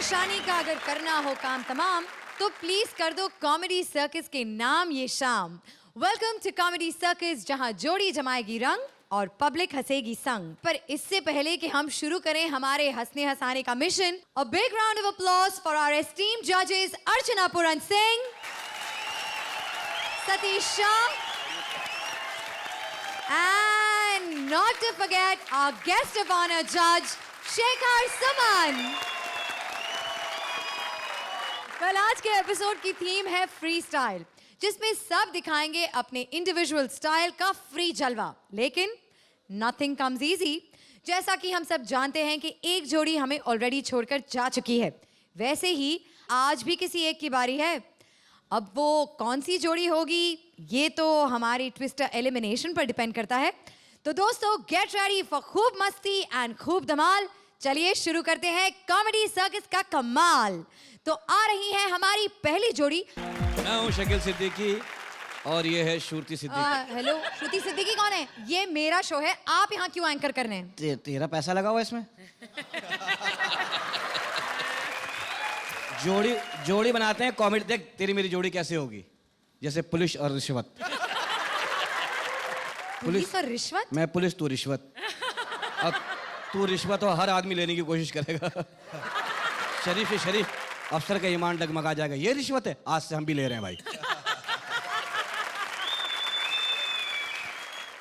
परेशानी का अगर करना हो काम तमाम तो प्लीज कर दो कॉमेडी सर्कस के नाम ये शाम। वेलकम टू कॉमेडी सर्कस, जहां जोड़ी जमाएगी रंग और पब्लिक हंसेगी संग। पर इससे पहले कि हम शुरू करें हमारे हंसने हंसाने का mission, a big round of applause for our esteemed जजेस Archana Puran Singh, Satish Shah, and not to forget our guest of honor judge Shekhar Suman. कल आज के एपिसोड की थीम है फ्री स्टाइल, जिसमें सब दिखाएंगे अपने इंडिविजुअल स्टाइल का फ्री जलवा। लेकिन नथिंग कम्स इजी। जैसा कि हम सब जानते हैं कि एक जोड़ी हमें ऑलरेडी छोड़कर जा चुकी है, वैसे ही आज भी किसी एक की बारी है। अब वो कौन सी जोड़ी होगी ये तो हमारी ट्विस्टर एलिमिनेशन पर डिपेंड करता है। तो दोस्तों गेट रेडी फॉर खूब मस्ती एंड खूब धमाल। चलिए शुरू करते हैं कॉमेडी सर्कस का कमाल। तो आ रही है हमारी पहली जोड़ी। मैं हूँ शकील सिद्दीकी और ये है श्रुति सिद्दीकी। हेलो, श्रुति सिद्दीकी कौन है? ये मेरा शो है, आप यहाँ क्यों एंकर कर रहे हैं? तेरा पैसा लगा हुआ इसमें। जोड़ी बनाते हैं कॉमेडी। देख तेरी मेरी जोड़ी कैसे होगी, जैसे पुलिस और रिश्वत। पुलिस और रिश्वत? मैं पुलिस, तू रिश्वत। अब तू रिश्वत हो, हर आदमी लेने की कोशिश करेगा। शरीफ से शरीफ अफसर का ईमान डगमगा जाएगा। ये रिश्वत है, आज से हम भी ले रहे हैं भाई।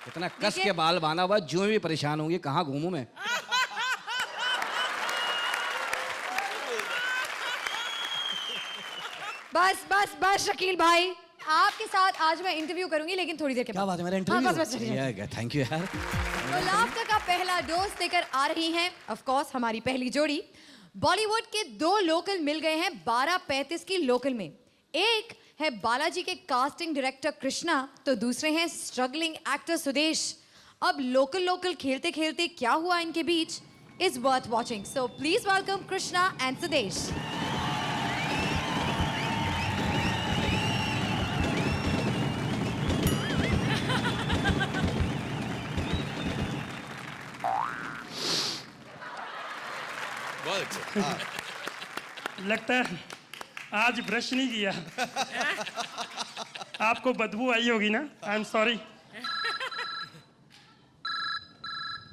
इतना कस के बाल बांधा हुआ, जो भी परेशान होंगे, कहाँ घूमूं मैं। बस बस बस शकील भाई, आपके साथ आज मैं इंटरव्यू करूंगी, लेकिन थोड़ी देर के बाद। क्या बात है, मेरा इंटरव्यू? हाँ, बस थैंक यू यार। तो लाफ्टर का पहला डोज देकर आ रही हैं ऑफ कोर्स हमारी पहली जोड़ी। बॉलीवुड के दो लोकल मिल गए हैं 12:35 की लोकल में। एक है बालाजी के कास्टिंग डायरेक्टर कृष्णा, तो दूसरे हैं स्ट्रगलिंग एक्टर सुदेश। अब लोकल खेलते खेलते क्या हुआ इनके बीच is worth watching. So please welcome Krishna and Sudesh. लगता है आज ब्रश नहीं किया। आपको बदबू आई होगी ना? I am sorry.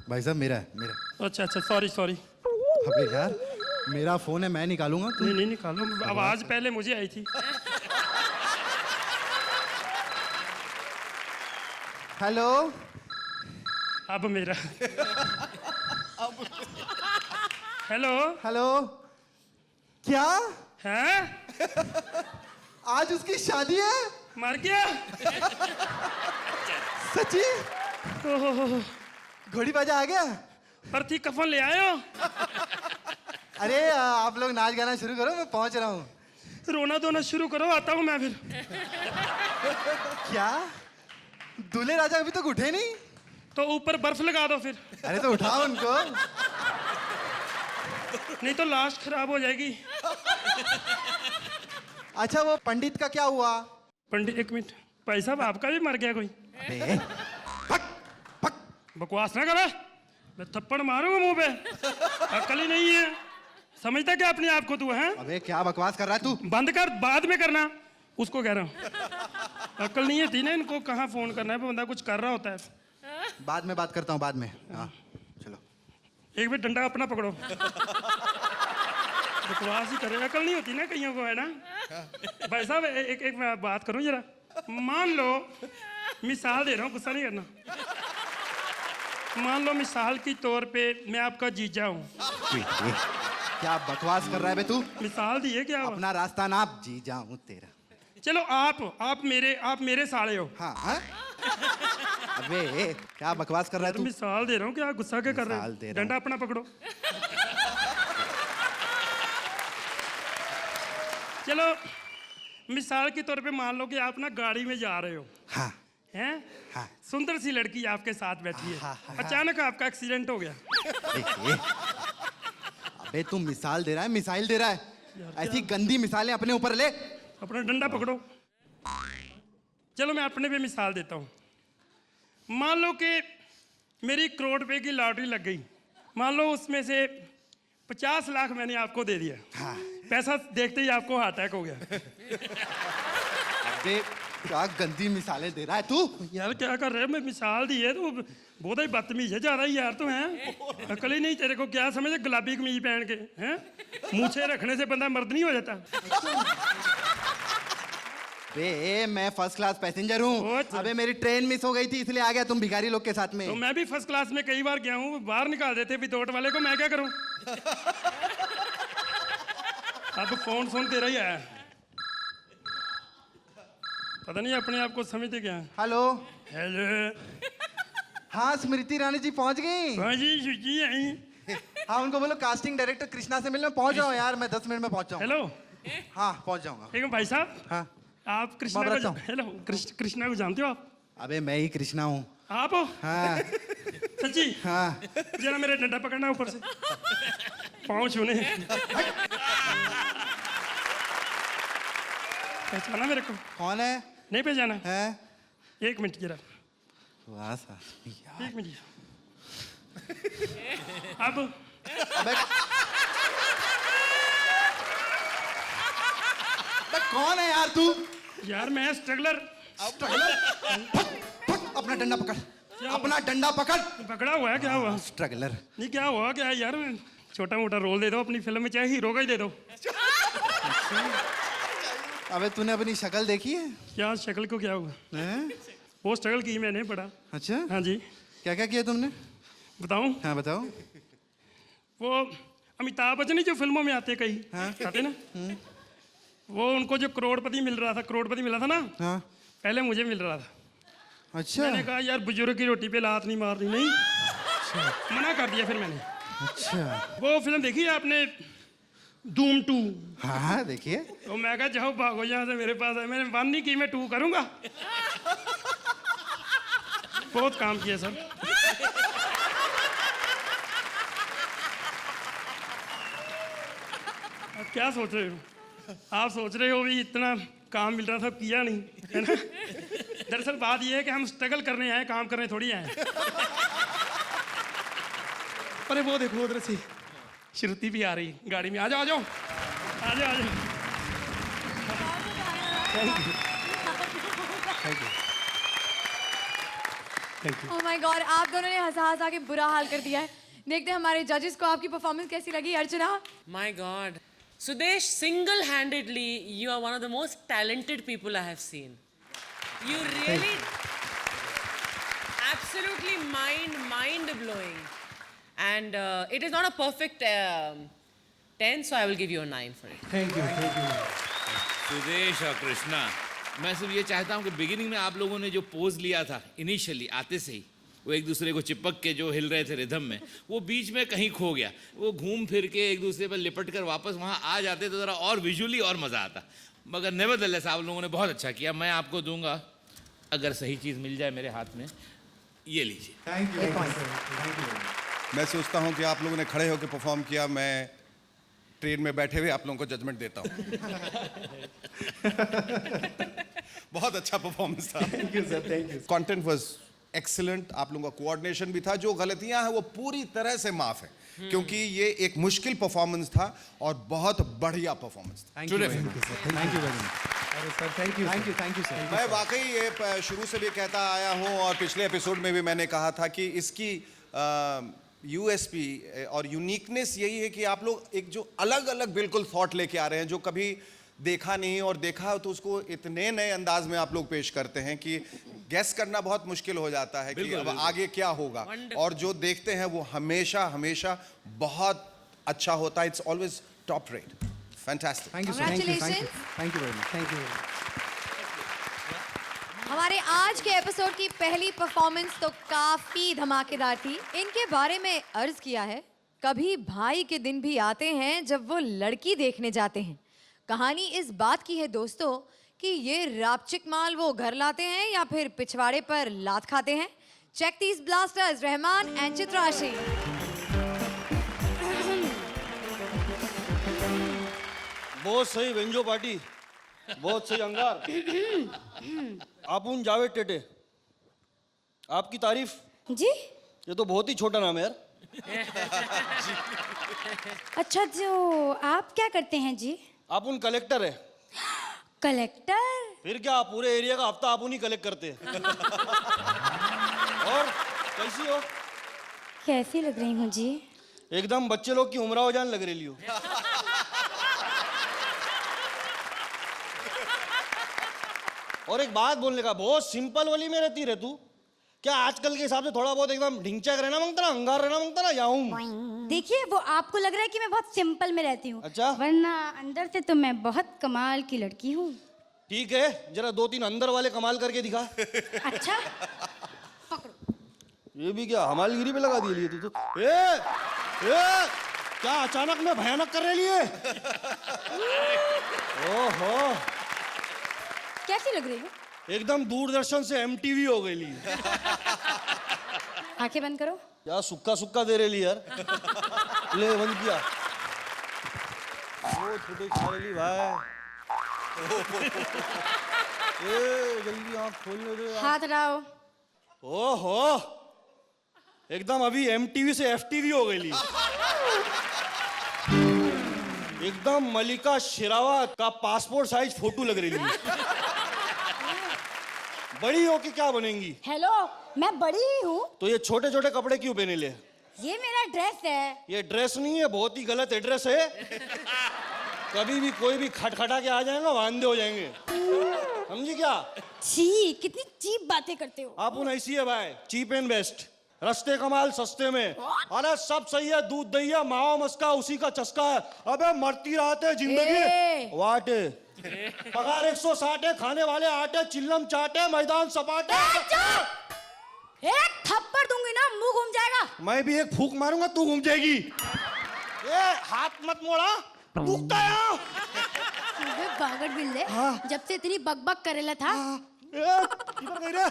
भाई साहब मेरा है। अच्छा सॉरी। अबे यार मेरा फोन है, मैं निकालूंगा। नहीं निकालो, आवाज पहले मुझे आई थी। हेलो। अब मेरा। हेलो क्या है? आज उसकी शादी है? मर गया? सच्ची? घोड़ी बाजा आ गया? अर्थी कफन ले आए हो? अरे आप लोग नाच गाना शुरू करो, मैं पहुंच रहा हूँ। रोना धोना शुरू करो, आता हूँ मैं फिर। क्या दूल्हे राजा अभी तक उठे नहीं? तो ऊपर बर्फ लगा दो फिर। अरे तो उठाओ उनको। नहीं तो लास्ट खराब हो जाएगी। अच्छा वो पंडित का क्या हुआ? पंडित, एक मिनट भाई साहब, आपका भी मर गया कोई? अबे पक। बकवास ना करे, मैं थप्पड़ मारूंगा मुंह पे। अकल ही नहीं है, समझता क्या अपने आप को तू है? अबे क्या बकवास कर रहा है तू? बंद कर, बाद में करना, उसको कह रहा हूँ। अकल नहीं है थी ना इनको, कहाँ फोन करना है, बंदा कुछ कर रहा होता है। बाद में बात करता हूँ, बाद में। हाँ चलो। एक मिनट डंडा अपना पकड़ो। बकवास ही करे, अकल नहीं होती ना कईयों को, है ना? भाई साहब एक मैं बात करूं जरा। मान लो, मिसाल दे रहा हूँ, गुस्सा नहीं करना। मान लो मिसाल के तौर पे मैं आपका जीजा हूँ। क्या बकवास कर रहा है बे तू? मिसाल दी है क्या? अपना रास्ता नाप, जी जाऊँ तेरा। चलो आप मेरे साले हो। हाँ? अबे क्या बकवास कर रहा है तू? मिसाल दे रहा हूँ, क्या गुस्सा क्या कर रहे मिसाल दे हो? रहा हूँ। डंडा अपना पकड़ो। चलो मिसाल के तौर पे मान लो कि आप ना गाड़ी में जा रहे हो। हाँ हैं? हाँ। सुंदर सी लड़की आपके साथ बैठी है। हाँ। अचानक आपका एक्सीडेंट हो गया। अबे तू मिसाल दे रहा है, मिसाइल दे रहा है? ऐसी गंदी मिसालें अपने ऊपर ले। अपना डंडा पकड़ो। चलो मैं अपने पे मिसाल देता हूँ। मान लो कि मेरी 1 करोड़ रुपए की लॉटरी लग गई। मान लो उसमें से 50 लाख मैंने आपको दे दिया। हाँ। पैसा देखते ही आपको हार्ट अटैक हो गया। अबे क्या गंदी मिसालें दे रहा है तू। यार क्या कर रहे हो? मैं मिसाल दी है तो बहुत ही बदतमीज है ज्यादा ही यार। तो हैं अकल ही नहीं तेरे को, क्या समझे गुलाबी कमीज पहन के हैं? मूछे रखने से बंदा मर्द नहीं हो जाता। बे मैं फर्स्ट क्लास पैसेंजर हूँ। बहुत। अबे मेरी ट्रेन मिस हो गई थी इसलिए आ गया तुम भिखारी लोग के साथ में। तो मैं भी फर्स्ट क्लास में कई बार गया हूँ, बाहर निकाल देते विदाउट वाले को, मैं क्या करूँ? अब फोन तेरा ही आया, पता नहीं अपने आप को समझते क्या। हेलो। हेलो। हाँ स्मृति रानी जी पहुंच गई। हाँ जी सुची आई। हाँ उनको बोलो कास्टिंग डायरेक्टर कृष्णा से मिलने पहुंच जाओ यार, मैं 10 मिनट में पहुंच जाऊँ। हेलो। हाँ पहुंच जाऊंगा। एक भाई साहब, हाँ आप कृष्णा मैं को बताता हूँ। हेलो कृष्णा को जानते हो आप? अबे मैं ही कृष्णा हूँ। आप हो? हाँ सच्ची? हाँ। जरा मेरा डंडा पकड़ना ऊपर से, पाँव छूने। पहचाना मेरे को? कौन है? नहीं पहचाना? है? एक मिनट जरा, वाह साहब यार। एक मिनट। अब अबे कौन है यार तू? यार मैं स्ट्रगलर। अपना डंडा पकड़, अपना डंडा पकड़। पकड़ा हुआ है, क्या हुआ? स्ट्रगलर। नहीं क्या हुआ क्या यार? छोटा मोटा रोल दे दो अपनी फिल्म में, चाहे हीरो का ही दे दो। अबे तूने अपनी शक्ल देखी है? क्या शक्ल को क्या हुआ? हैं? वो स्ट्रगल की मैंने बड़ा। अच्छा हाँ जी। क्या क्या किया तुमने? बताऊं? हाँ बताओ। वो अमिताभ बच्चन ही जो फिल्मों में आते कई आते ना, वो उनको जो करोड़पति मिला था ना, हाँ पहले मुझे मिल रहा था। अच्छा मैंने कहा यार बुजुर्ग की रोटी पे लात नहीं मारनी, नहीं मना कर दिया फिर मैंने। अच्छा। वो फिल्म देखी है आपने, धूम 2? हाँ हाँ देखिए। तो मैं कहा जाओ भागो यहाँ से, मेरे पास है। मैंने 1 नहीं की, मैं 2 करूंगा। बहुत काम किया सर। अब क्या सोच रहे हो आप? सोच रहे हो भी इतना काम मिल रहा था, किया नहीं, है ना? दरअसल बात यह है कि हम स्ट्रगल करने आए, काम करने थोड़ी आए। अरे वो देखो उधर से श्रुति भी आ रही गाड़ी में। आ जाओ आ जाओ आ जाओ आ जाओ। ओह माय गॉड, आप दोनों ने हंसा के बुरा हाल कर दिया है। देखते हैं हमारे जजेस को आपकी परफॉर्मेंस कैसी लगी। अर्चना। My God. Sudesh, single-handedly, you are one of the most talented people I have seen. You really, absolutely mind-blowing. And it is not a perfect 10, so I will give you a 9 for it. Sudesh और कृष्णा, मैं सिर्फ ये चाहता हूँ कि beginning में आप लोगों ने जो पोज लिया था इनिशियली आते से ही, वो एक दूसरे को चिपक के जो हिल रहे थे रिदम में, वो बीच में कहीं खो गया। वो घूम फिर के एक दूसरे पर लिपट कर वापस वहाँ आ जाते तो ज़रा और विजुअली और मज़ा आता। मगर नेवरदलेस आप लोगों ने बहुत अच्छा किया। मैं आपको दूंगा, अगर सही चीज़ मिल जाए मेरे हाथ में, ये लीजिए। Thank you. मैं सोचता हूं कि आप लोगों ने खड़े होकर परफॉर्म किया, मैं ट्रेन में बैठे हुए आप लोगों को जजमेंट देता हूं। बहुत अच्छा परफॉर्मेंस था। Thank you sir, thank you. Content was excellent. आप लोगों का कोऑर्डिनेशन भी था। जो गलतियां हैं वो पूरी तरह से माफ है, क्योंकि ये एक मुश्किल परफॉर्मेंस था और बहुत बढ़िया परफॉर्मेंस था। Thank you very much sir, thank you very much. अरे sir thank you, thank you sir. मैं वाकई ये शुरू से भी कहता आया हूं और पिछले एपिसोड में भी मैंने कहा था कि इसकी यूएसपी और यूनिकनेस यही है कि आप लोग एक जो अलग अलग बिल्कुल थॉट लेके आ रहे हैं, जो कभी देखा नहीं और देखा तो उसको इतने नए अंदाज में आप लोग पेश करते हैं कि गेस करना बहुत मुश्किल हो जाता है कि अब आगे क्या होगा। और जो देखते हैं वो हमेशा हमेशा बहुत अच्छा होता है। It's always top rate. Fantastic. Thank you sir, thank you, Congratulations. Thank you very much, thank you. हमारे आज के एपिसोड की पहली परफॉर्मेंस तो काफी धमाकेदार थी। इनके बारे में अर्ज किया है, कभी भाई के दिन भी आते हैं जब वो लड़की देखने जाते हैं। कहानी इस बात की है दोस्तों कि ये रापचिक माल वो घर लाते हैं या फिर पिछवाड़े पर लात खाते हैं। Check these blasters, Rahman and Chitrashi. बहुत सही वेंजो पार्टी, बहुत सही अंगार। आपुन जावेद टेटे, आपकी तारीफ। जी ये तो बहुत ही छोटा नाम है यार। अच्छा, जो आप क्या करते हैं जी? आप उन कलेक्टर है। कलेक्टर? फिर क्या, पूरे एरिया का हफ्ता आप उन्हीं कलेक्ट करते हैं। और कैसी हो? कैसी लग रही हूँ जी? एकदम बच्चे लोग की उमराव जान लग रही हो। और एक बात बोलने का, बहुत सिंपल वाली में रहती रहे तू। क्या आजकल के हिसाब से थोड़ा बहुत एकदम ढिंचैक रहना मांगता ना, अंगार रहना मांगता ना, याऊं? देखिए, वो आपको लग रहा है कि मैं बहुत सिंपल में रहती हूँ। अच्छा? वरना अंदर से तो मैं बहुत कमाल की लड़की हूँ। ठीक है, जरा 2-3 अंदर वाले कमाल करके दिखा। अच्छा, पकड़ो। ये भी क्या हमालगिरी पे लगा दिए लिए तू तो? ए, क्या अचानक में भयानक कर रही है? ओहो, कैसी लग रही हूँ? एकदम दूरदर्शन से MTV हो गई ली। आंखें बंद करो। क्या सुक्का सुक्का दे रही यार। ले बंद किया। ओ छोटे खा रही भाई। ए जल्दी आँख खोलने दे यार। हाथ हटाओ। ओहो, एकदम अभी MTV से FTV हो गई ली। एकदम मलिका शेरावत का पासपोर्ट साइज फोटो लग रही थी। बड़ी हो के क्या बनेंगी? हेलो, मैं बड़ी ही हूँ। तो ये छोटे छोटे कपड़े क्यों पहने ले? ये मेरा ड्रेस है। ये ड्रेस नहीं है, बहुत ही गलत एड्रेस है। कभी भी कोई भी खटखटा के आ जाएगा, वांदे हो जाएंगे। समझी क्या? छी, कितनी चीप बातें करते हो। आप उन ऐसी है भाई, चीप एंड बेस्ट, रस्ते कमाल सस्ते में। अरे सब सही है, दूध दही है, मावा मस्का उसी का चस्का है। अबे मरती रहते ए! जिंदगी। वाट पगार 160 है, खाने वाले आटे, चिल्लम चाटे, मैदान सपाटे। एक थप्पड़ दूंगी ना, मुंह घूम जाएगा। मैं भी एक फूक मारूंगा, तू घूम जाएगी। ए हाथ मत मोड़ा, दुखता है। अबे बागड़ बिल्ले, हाँ। जब से इतनी बकबक करेला था। इधर गई रे।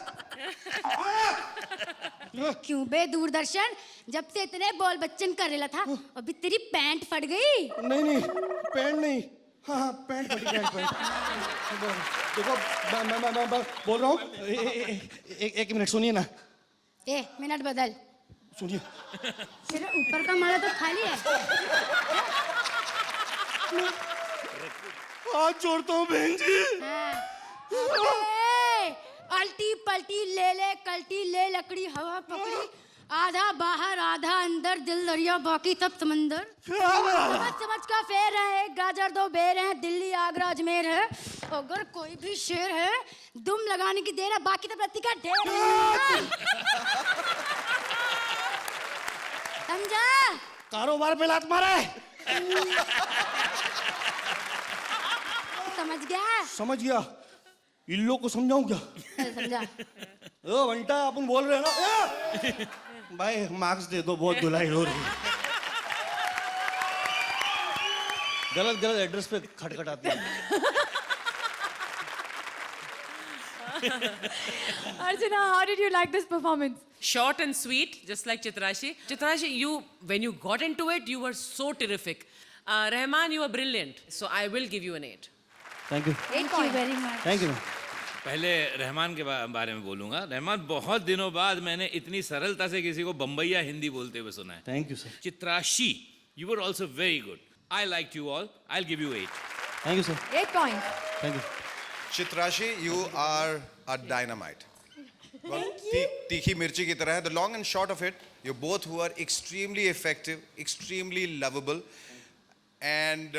क्यों बे दूरदर्शन, जब से इतने बोल बच्चन करेला था, अभी तेरी पैंट फट गई। नहीं पैंट नहीं, हाँ पैंट फटी, पैंट। देखो मैं बोल रहा हूँ, एक मिनट सुनिए ना। ए मिनट बदल, सुनिए। तेरे ऊपर का माला तो खाली है। हाथ जोड़ता हूँ बहन जी। ए, अल्टी पल्टी ले ले, कल्टी ले, लकड़ी हवा पकड़ी, आधा बाहर आधा अंदर, दिल दरिया बाकी सब समंदर। समझ का फेर है, एक गाजर दो बेर है, दिल्ली आगरा अजमेर है। अगर कोई भी शेर है, दुम लगाने की देर है, बाकी तो प्रति का ढेर है। समझा? कारोबार पे लात मारा है। समझ गया? समझ गया। इन लोग को समझाऊं क्या? समझा। ओ घंटा अपन बोल रहे हैं ना। भाई मार्क्स दे दो, बहुत धुलाई हो रही है। गलत एड्रेस पे खटखटाती है। Archana, how did you like this performance? Short and sweet, just like Chitrashi. Chitrashi, when you got into it, you were so terrific. Rahman, you were brilliant. So I will give you an 8. Thank you, Thank you very much. Thank you. पहले रहमान के बारे में बोलूंगा। रहमान, बहुत दिनों बाद मैंने इतनी सरलता से किसी को बम्बईया हिंदी बोलते हुए सुना है। Thank you sir. Chitrashi, you were also very good. I liked you all. I'll give you 8. Thank you sir. 8 points. Thank you. Chitrashi, you are a dynamite. Well, तीखी मिर्ची की तरह है. The long and short of it, you both who are extremely effective, extremely lovable, and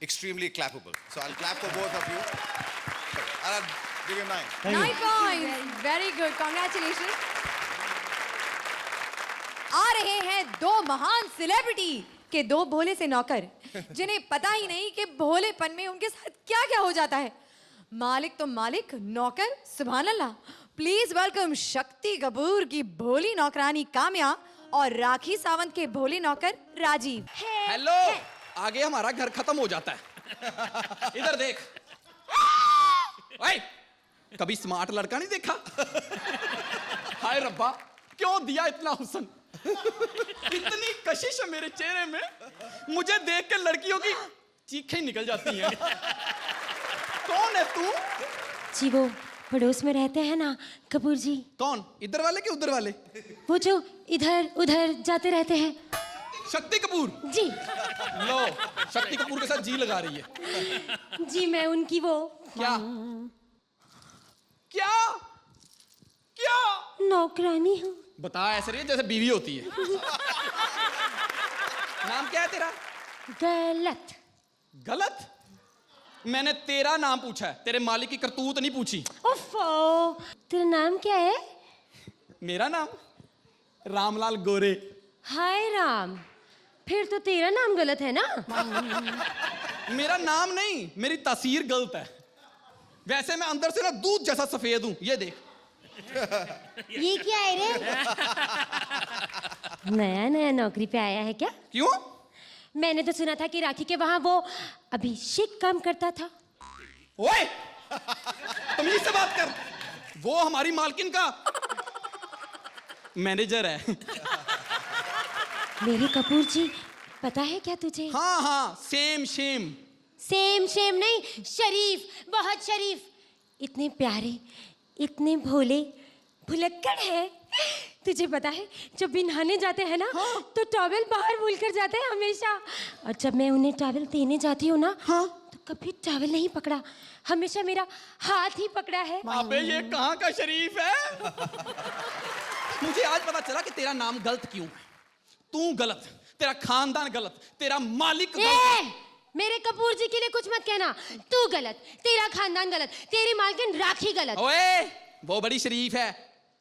extremely clappable. So I'll clap for both of you. I'll give you 9. 9 points. Very good. Congratulations. आ रहे हैं दो महान celebrity के दो भोले से नौकर, जिन्हें पता ही नहीं कि भोलेपन में उनके साथ क्या क्या हो जाता है। मालिक तो मालिक, नौकर सुभान अल्लाह। प्लीज वेलकम शक्ति कपूर की भोली नौकरानी काम्या और राखी सावंत के भोले नौकर राजीव। हेलो, आगे हमारा घर खत्म हो जाता है। इधर देख। ओए, कभी स्मार्ट लड़का नहीं देखा? हाय रब्बा, क्यों दिया इतना हुस्न? इतनी कशिश है मेरे चेहरे में, मुझे देख के लड़कियों की चीखें निकल जाती हैं। कौन है तू? जी वो पड़ोस में रहते हैं ना कपूर जी, कौन, इधर वाले कि उधर वाले? वो जो इधर उधर जाते रहते हैं। शक्ति कपूर। जी लो, शक्ति कपूर के साथ जी लगा रही है। जी, मैं उनकी वो क्या क्या क्या नौकरानी हूँ। बता ऐसे रही है जैसे बीवी होती है। नाम क्या है तेरा? गलत। गलत? मैंने तेरा नाम पूछा है, तेरे मालिक की करतूत नहीं पूछी। ओफो, तेरा नाम क्या है? मेरा नाम रामलाल गोरे। हाय राम, फिर तो तेरा नाम गलत है ना। मेरा नाम नहीं, मेरी तासीर गलत है। वैसे मैं अंदर से ना दूध जैसा सफेद हूं, ये देख। ये क्या है रे? नया नया नौकरी पे आया है क्या? क्यों? मैंने तो सुना था कि राखी के वहां वो अभिषेक काम करता था। ओए, तमीज से बात कर। वो हमारी मालकिन का मैनेजर है। मेरे कपूर जी, पता है क्या तुझे? हाँ हाँ, सेम सेम। सेम शेम नहीं, शरीफ, बहुत शरीफ। इतने प्यारे, इतने भोले, भुलक्कड़ है। तुझे पता है, जब भी नहाने जाते हैं ना, तो टॉवेल बाहर भूल कर जाते हैं हमेशा। और जब मैं उन्हें टॉवेल देने जाती हूँ ना, तो कभी टॉवेल नहीं पकड़ा, हमेशा मेरा हाथ ही पकड़ा है। अबे ये कहाँ का शरीफ है? मुझे आज पता चला कि तेरा नाम गलत क्यों है। तू गलत, तेरा खानदान गलत, तेरा मालिक गलत। मेरे कपूर जी के लिए कुछ मत कहना। तू गलत, तेरा खानदान गलत, तेरी मालकिन राखी गलत। ओए, वो बड़ी शरीफ है,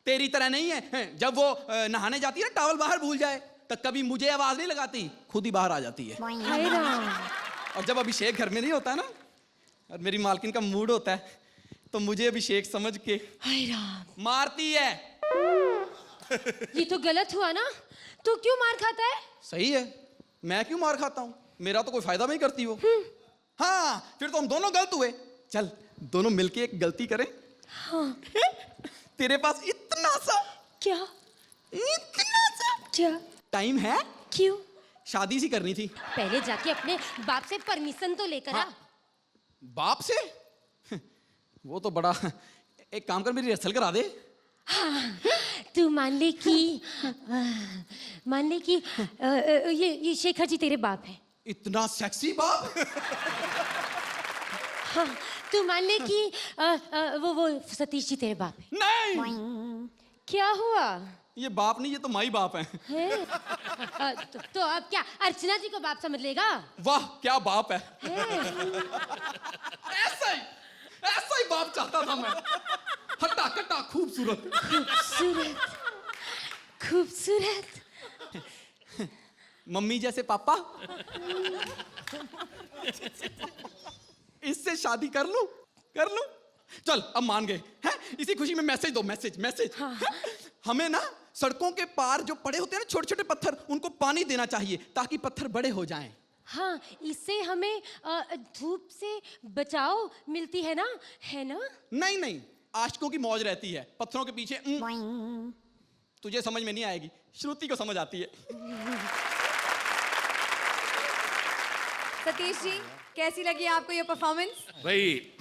तेरी तरह नहीं है। जब वो नहाने जाती है ना, टॉवल बाहर भूल जाए, तो कभी मुझे आवाज नहीं लगाती, खुद ही बाहर आ जाती है। हाय राम। और जब अभिषेक घर में नहीं होता ना, और मेरी मालकिन का मूड होता है, तो मुझे अभिषेक समझ के हाय राम मारती है। ये तो गलत हुआ ना। तू क्यों मार खाता है? सही है, मैं क्यों मार खाता हूँ? मेरा तो कोई फायदा नहीं करती वो। हाँ, फिर तो हम दोनों गलत हुए। चल, दोनों मिलके एक गलती करें। हाँ। तेरे पास इतना सा, क्या? इतना सा क्या टाइम है? क्यों? शादी सी करनी थी। पहले जाके अपने बाप से परमिशन तो लेकर आ। बाप से? वो तो बड़ा, एक काम कर, मेरी रिहर्सल करा दे। हाँ, तू मान ले कि ये शेखर जी तेरे बाप है। इतना सेक्सी बाप? हाँ, तू मान ले कि वो सतीश जी तेरे बाप है। नहीं, क्या हुआ? ये बाप नहीं, ये तो माई बाप है। तो अब क्या अर्चना जी को बाप समझ लेगा? वाह, क्या बाप है। है। ऐसा ही बाप चाहता था मैं। हट्टा कट्टा खूबसूरत। खूबसूरत, खूबसूरत। मम्मी जैसे पापा। इससे शादी कर लूं? कर लूं? चल, अब मान गए हैं। इसी खुशी में मैसेज दो, मैसेज मैसेज। हाँ। हमें ना सड़कों के पार जो पड़े होते हैं ना छोटे छोटे पत्थर, उनको पानी देना चाहिए ताकि पत्थर बड़े हो जाएं। हाँ, इससे हमें धूप से बचाव मिलती है ना, है ना? नहीं नहीं, आशिकों की मौज रहती है पत्थरों के पीछे। तुझे समझ में नहीं आएगी, श्रुति को समझ आती है। सतीश जी, कैसी लगी आपको ये परफॉर्मेंस? भाई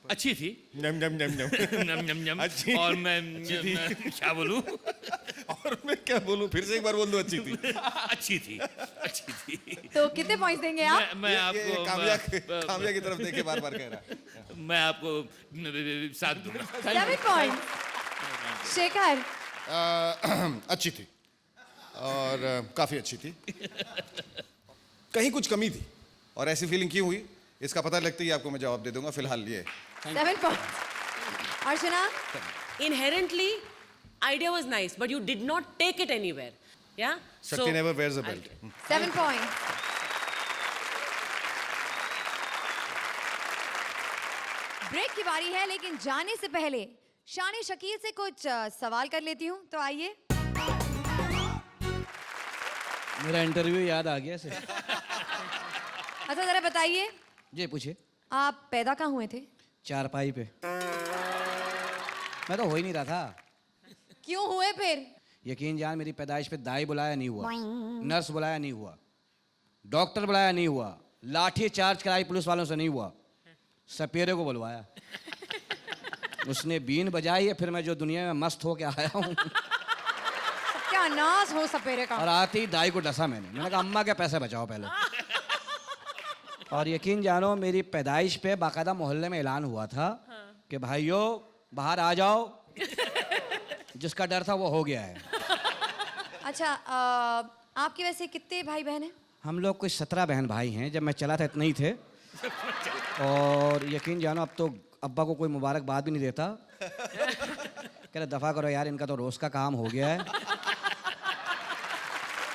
अच्छी थी। नम नम नम नम नम नम नम। अच्छी। और मैं क्या बोलूं? और मैं क्या बोलूं? फिर से एक बार बोल दो। अच्छी थी। अच्छी थी, अच्छी थी। तो कितने पॉइंट्स देंगे आप? मैं आपको कामया की तरफ देखे बार बार कह रहा। मैं आपको 7 दूंगा। 7 पॉइंट्स। शेखर? अच्छी थी और काफी अच्छी थी। कहीं कुछ कमी थी और ऐसी फीलिंग क्यों हुई, इसका पता लगते ही आपको मैं जवाब दे दूंगा। फिलहाल ये 7 points. Archana? Inherently, idea was nice, but you did not take it anywhere. Yeah? शक्ति never wears a belt. 7 points. Break की बारी है, लेकिन जाने से पहले शान शकील से कुछ सवाल कर लेती हूँ, तो आइए। मेरा इंटरव्यू याद आ गया से। अच्छा, जरा बताइए, जी पूछिए। आप पैदा कहाँ हुए थे? चारपाई पे। मैं तो हो ही नहीं रहा था। क्यों हुए फिर? यकीन जान, मेरी पैदाइश पे दाई बुलाया नहीं हुआ, नर्स बुलाया नहीं हुआ, डॉक्टर बुलाया नहीं हुआ, लाठी चार्ज कराई पुलिस वालों से नहीं हुआ, सपेरे को बुलवाया। उसने बीन बजाई है, फिर मैं जो दुनिया में मस्त होके आया हूँ। क्या नाज हो सपेरे का। और आते ही दाई को डसा मैंने कहा अम्मा के पैसे बचाओ पहले। और यकीन जानो मेरी पैदाइश पे बाकायदा मोहल्ले में ऐलान हुआ था कि भाइयों बाहर आ जाओ, जिसका डर था वो हो गया है। अच्छा आपके वैसे कितने भाई बहन हैं? हम लोग कुछ 17 बहन भाई हैं। जब मैं चला था इतने ही थे। और यकीन जानो अब तो अब्बा को कोई मुबारकबाद भी नहीं देता। कह रहे दफ़ा करो यार, इनका तो रोज़ का काम हो गया है। तो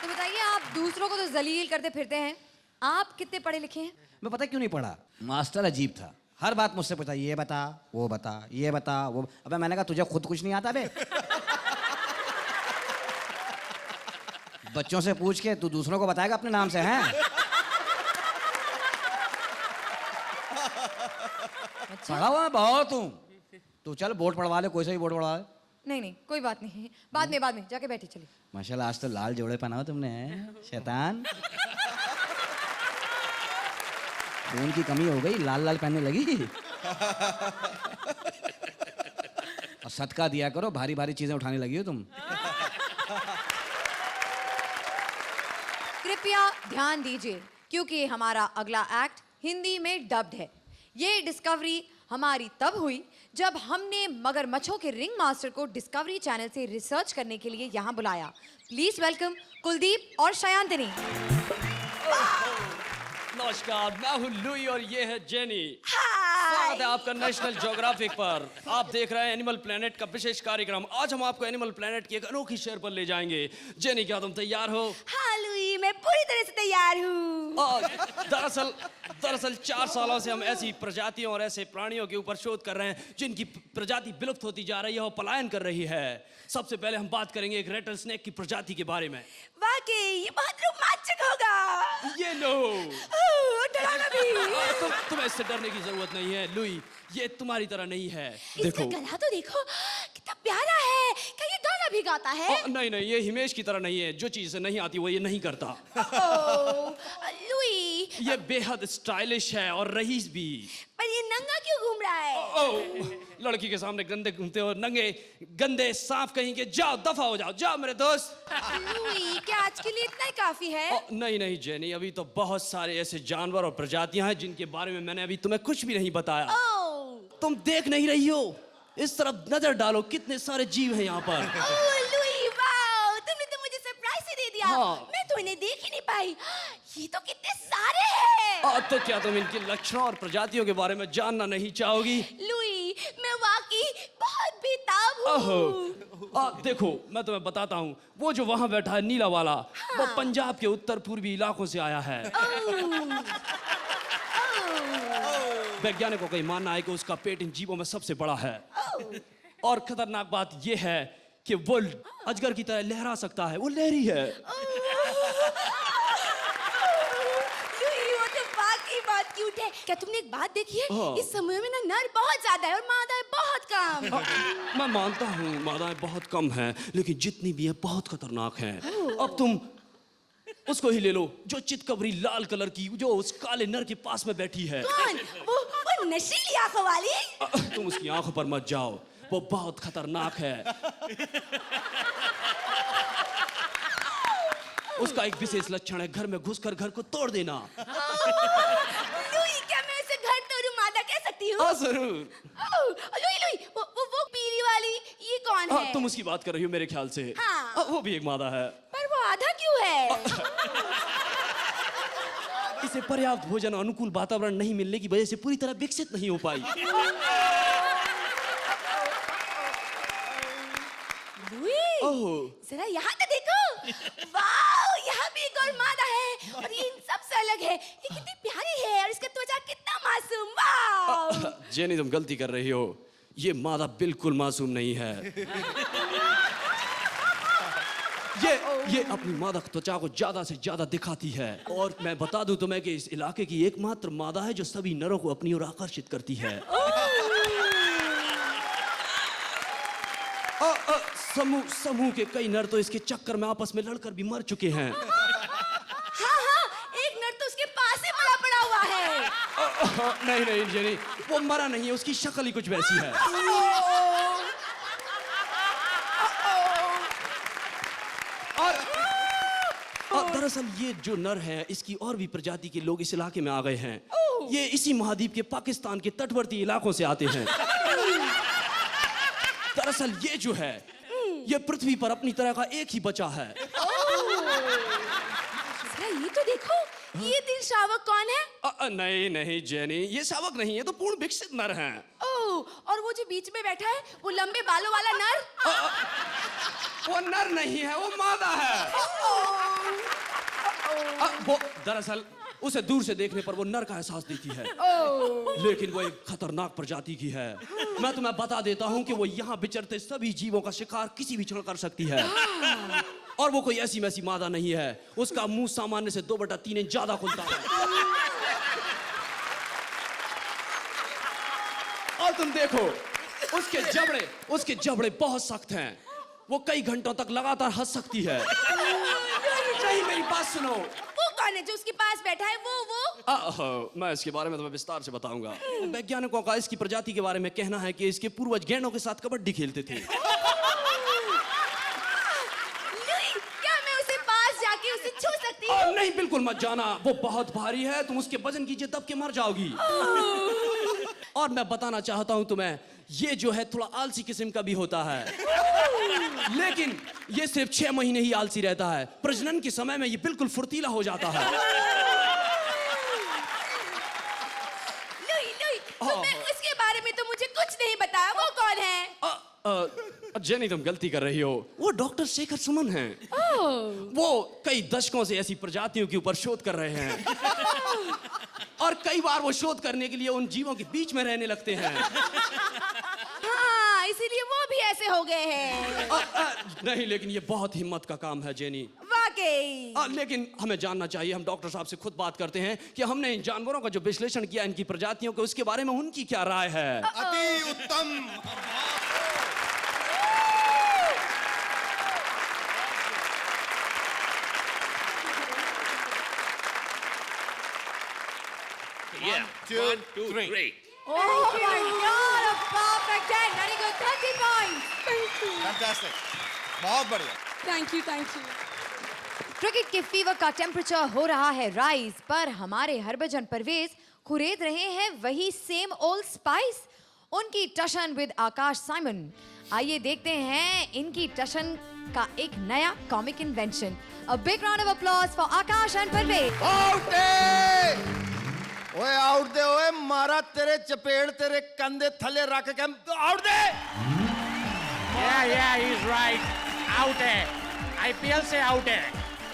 बताइए, आप दूसरों को तो जलील करते फिरते हैं, आप कितने पढ़े लिखे हैं? मैं पता क्यों नहीं पढ़ा, मास्टर अजीब था। हर बात मुझसे पूछा, ये बता वो बता, ये बता वो। अबे मैंने कहा तुझे खुद कुछ नहीं आता बे। बच्चों से पूछ के तू दूसरों को बताएगा अपने नाम से, हैं? पढ़ा हुआ मैं बहुत हूँ। तू चल बोर्ड पढ़वा ले, कोई सा भी बोर्ड पढ़वा ले। नहीं कोई बात नहीं, बाद में जाके बैठी चली। माशाल्लाह आज तो लाल जोड़े पहना हो तुमने, हैं? शैतान। खून की कमी हो गई, लाल लाल पहनने लगी। और सदका दिया करो, भारी भारी चीजें उठाने लगी हो तुम। कृपया ध्यान दीजिए, क्योंकि हमारा अगला एक्ट हिंदी में डब्ड है। ये डिस्कवरी हमारी तब हुई जब हमने मगरमच्छों के रिंग मास्टर को डिस्कवरी चैनल से रिसर्च करने के लिए यहाँ बुलाया। प्लीज वेलकम कुलदीप और शयांतनी। नमस्कार, मैं हूँ लुई और ये है जेनी। स्वागत है आपका नेशनल ज्योग्राफिक पर। आप देख रहे हैं एनिमल प्लेनेट का विशेष कार्यक्रम। आज हम आपको एनिमल प्लेनेट की एक अनोखी शहर पर ले जाएंगे। जेनी, क्या तुम तैयार हो? हाँ लुई, मैं पूरी तरह से तैयार हूँ। दरअसल 4 सालों से हम ऐसी प्रजातियों और ऐसे प्राणियों के ऊपर शोध कर रहे हैं जिनकी प्रजाति विलुप्त होती जा रही है और पलायन कर रही है। सबसे पहले हम बात करेंगे एक रेटल स्नेक की प्रजाति के बारे में। वाकई ये बहुत रोमांचक होगा। ये लो, डरावना भी। तुम्हें इससे डरने की जरूरत नहीं है लुई, ये तुम्हारी तरह नहीं है। इसका गला तो देखो कितना प्यारा है। क्या ये गाना भी गाता है? नहीं, ये हिमेश की तरह नहीं है। जो चीज से नहीं आती वो ये नहीं करता। लुई, ये बेहद स्टाइलिश है और रईस भी। पर ये नंगा क्यों घूम रहा है? लड़की के सामने गंदे घूमते हो, नंगे गंदे सांप कहीं के। जाओ, दफा हो जाओ, जाओ मेरे दोस्त। लुई, क्या आज के लिए इतना ही काफी है? नहीं जेनी, अभी तो बहुत सारे ऐसे जानवर और प्रजातियां हैं जिनके बारे में मैंने अभी तुम्हें कुछ भी नहीं बताया। तुम देख नहीं रही हो? इस तरफ नजर डालो, कितने सारे जीव हैं यहाँ पर। लुई, वाओ, तुमने तो मुझे सरप्राइज ही दे दिया। हाँ। मैं तो इन्हें देख ही नहीं पाई। ये तो कितने सारे हैं। तो क्या तुम इनके लक्षणों और प्रजातियों के बारे में जानना नहीं चाहोगी? लुई, मैं वाकई बहुत बेताब हूँ। देखो, मैं तुम्हें बताता हूँ। वो जो वहाँ बैठा है नीला वाला, वो पंजाब के उत्तर पूर्वी इलाकों से आया है। वैज्ञानिकों का मानना है कि उसका पेट इन जीवों में सबसे बड़ा है। और खतरनाक बात यह है कि वो अजगर की तरह लहरा सकता है। वो लहरी है। वो तो वाकई बहुत क्यूट है। क्या तुमने एक बात देखी है? हाँ। इस समय में ना नर बहुत ज्यादा है और मादाएं बहुत कम। मैं मानता हूँ मादाएं बहुत कम हैं, लेकिन जितनी भी है बहुत खतरनाक हैं। अब तुम उसको ही ले लो, जो चितकबरी लाल कलर की, जो उस काले नर के पास में बैठी है। कौन? वो नशीली आंखों वाली? तुम उसकी आंखों पर मत जाओ, वो बहुत खतरनाक है। उसका एक विशेष लक्षण है घर में घुसकर घर को तोड़ देना। लुई, क्या मैं इसे घर तोड़ू मादा कह सकती हूँ? जरूर। लुई, वो पीली वाली ये कौन है? तुम उसकी बात कर रही हो मेरे ख्याल से। हाँ। वो भी एक मादा है। पर वो आधा क्यों है? इसे पर्याप्त भोजन और अनुकूल वातावरण नहीं मिलने की वजह से पूरी तरह विकसित नहीं हो पाई। लुई, जरा यहाँ तो देखो। वाओ, यहाँ भी एक और मादा है और ये इन सब से अलग है। ये कितनी प्यारी है और इसका त्वचा कितना मासूम। वाओ। जेनी, तुम गलती कर रही हो। ये मादा बिल्कुल मासूम नहीं है। ये अपनी मादा त्वचा को ज्यादा से ज्यादा दिखाती है। और मैं बता दूं तुम्हें कि इस इलाके की एकमात्र मादा है जो सभी नरों को अपनी ओर आकर्षित करती है। समूह के कई नर तो इसके चक्कर में आपस में लड़कर भी मर चुके हैं। हाँ, एक नर तो उसके पास ही मरा पड़ा हुआ है। नहीं नहीं जेनी, वो मरा नहीं है, उसकी शक्ल ही कुछ वैसी है। और दरअसल ये जो नर है, इसकी और भी प्रजाति के लोग इस इलाके में आ गए हैं। ये इसी महाद्वीप के पाकिस्तान के तटवर्ती इलाकों से आते हैं। दरअसल ये जो है, ये पृथ्वी पर अपनी तरह का एक ही बचा है। ये तो देखो, ये तीन शावक कौन है? नहीं नहीं जेनी, ये शावक नहीं है, तो पूर्ण विकसित नर हैं। ओह, और वो जो बीच में बैठा है, वो लंबे बालों वाला नर? वो नर नहीं है, वो मादा है। वो दरअसल उसे दूर से देखने पर वो नर का एहसास देती है, लेकिन वो एक खतरनाक प्रजाति की है। मैं तुम्हें बता देता हूँ कि वो यहाँ विचरते सभी जीवों का शिकार किसी भी क्षण कर सकती है। और वो कोई ऐसी वैसी मादा नहीं है, उसका मुंह सामान्य से 2/3 इंच ज्यादा खुलता है। और तुम देखो, उसके जबड़े बहुत सख्त हैं। वो कई घंटों तक लगातार हंस सकती है। नहीं, मेरी बात सुनो। वो कौन है जो उसके पास बैठा है? वो? मैं इसके बारे में तुम्हें विस्तार से बताऊंगा। वैज्ञानिकों का इसकी प्रजाति के बारे में कहना है कि इसके पूर्वज गैंडों के साथ कबड्डी खेलते थे। क्या मैं उसे पास जाके उसे छू सकती हूँ? नहीं, बिल्कुल मत जाना, वो बहुत भारी है, तुम उसके वजन कीजिए दब के मर जाओगी। और मैं बताना चाहता हूं तुम्हें, ये जो है थोड़ा आलसी किस्म का भी होता है, लेकिन ये सिर्फ 6 महीने ही आलसी रहता है। प्रजनन के समय में ये बिल्कुल फुर्तीला हो जाता है। उसके बारे में तो मुझे कुछ नहीं बताया, वो कौन है? जेनी, तुम गलती कर रही हो, वो डॉक्टर शेखर सुमन हैं। वो कई दशकों से ऐसी प्रजातियों के ऊपर शोध कर रहे हैं। और कई बार वो शोध करने के लिए उन जीवों के बीच में रहने लगते हैं। हाँ, इसीलिए वो भी ऐसे हो गए हैं। नहीं, लेकिन ये बहुत हिम्मत का काम है जेनी, वाकई। लेकिन हमें जानना चाहिए, हम डॉक्टर साहब से खुद बात करते हैं कि हमने इन जानवरों का जो विश्लेषण किया, इनकी प्रजातियों के, उसके बारे में उनकी क्या राय है। अति उत्तम। Yeah. 1, 2, 3. Oh my God, a perfect 10. Very good, 30 points. Fantastic, बहुत बढ़िया। Thank you. क्रिकेट के फीवर का टेम्परेचर हो रहा है राइज, पर हमारे हरभजन परवेज खुरेद रहे हैं वही सेम ओल्ड स्पाइस, उनकी टशन विद आकाश साइमन। आइए देखते हैं इनकी टशन का एक नया comic invention. A big round of applause for Akash and Parvez. ओए आउट दे, ओए मारा तेरे चपेड़ तेरे कंधे थले रख के आउट दे। Yeah, he's right. आउट है, आईपीएल से आउट है,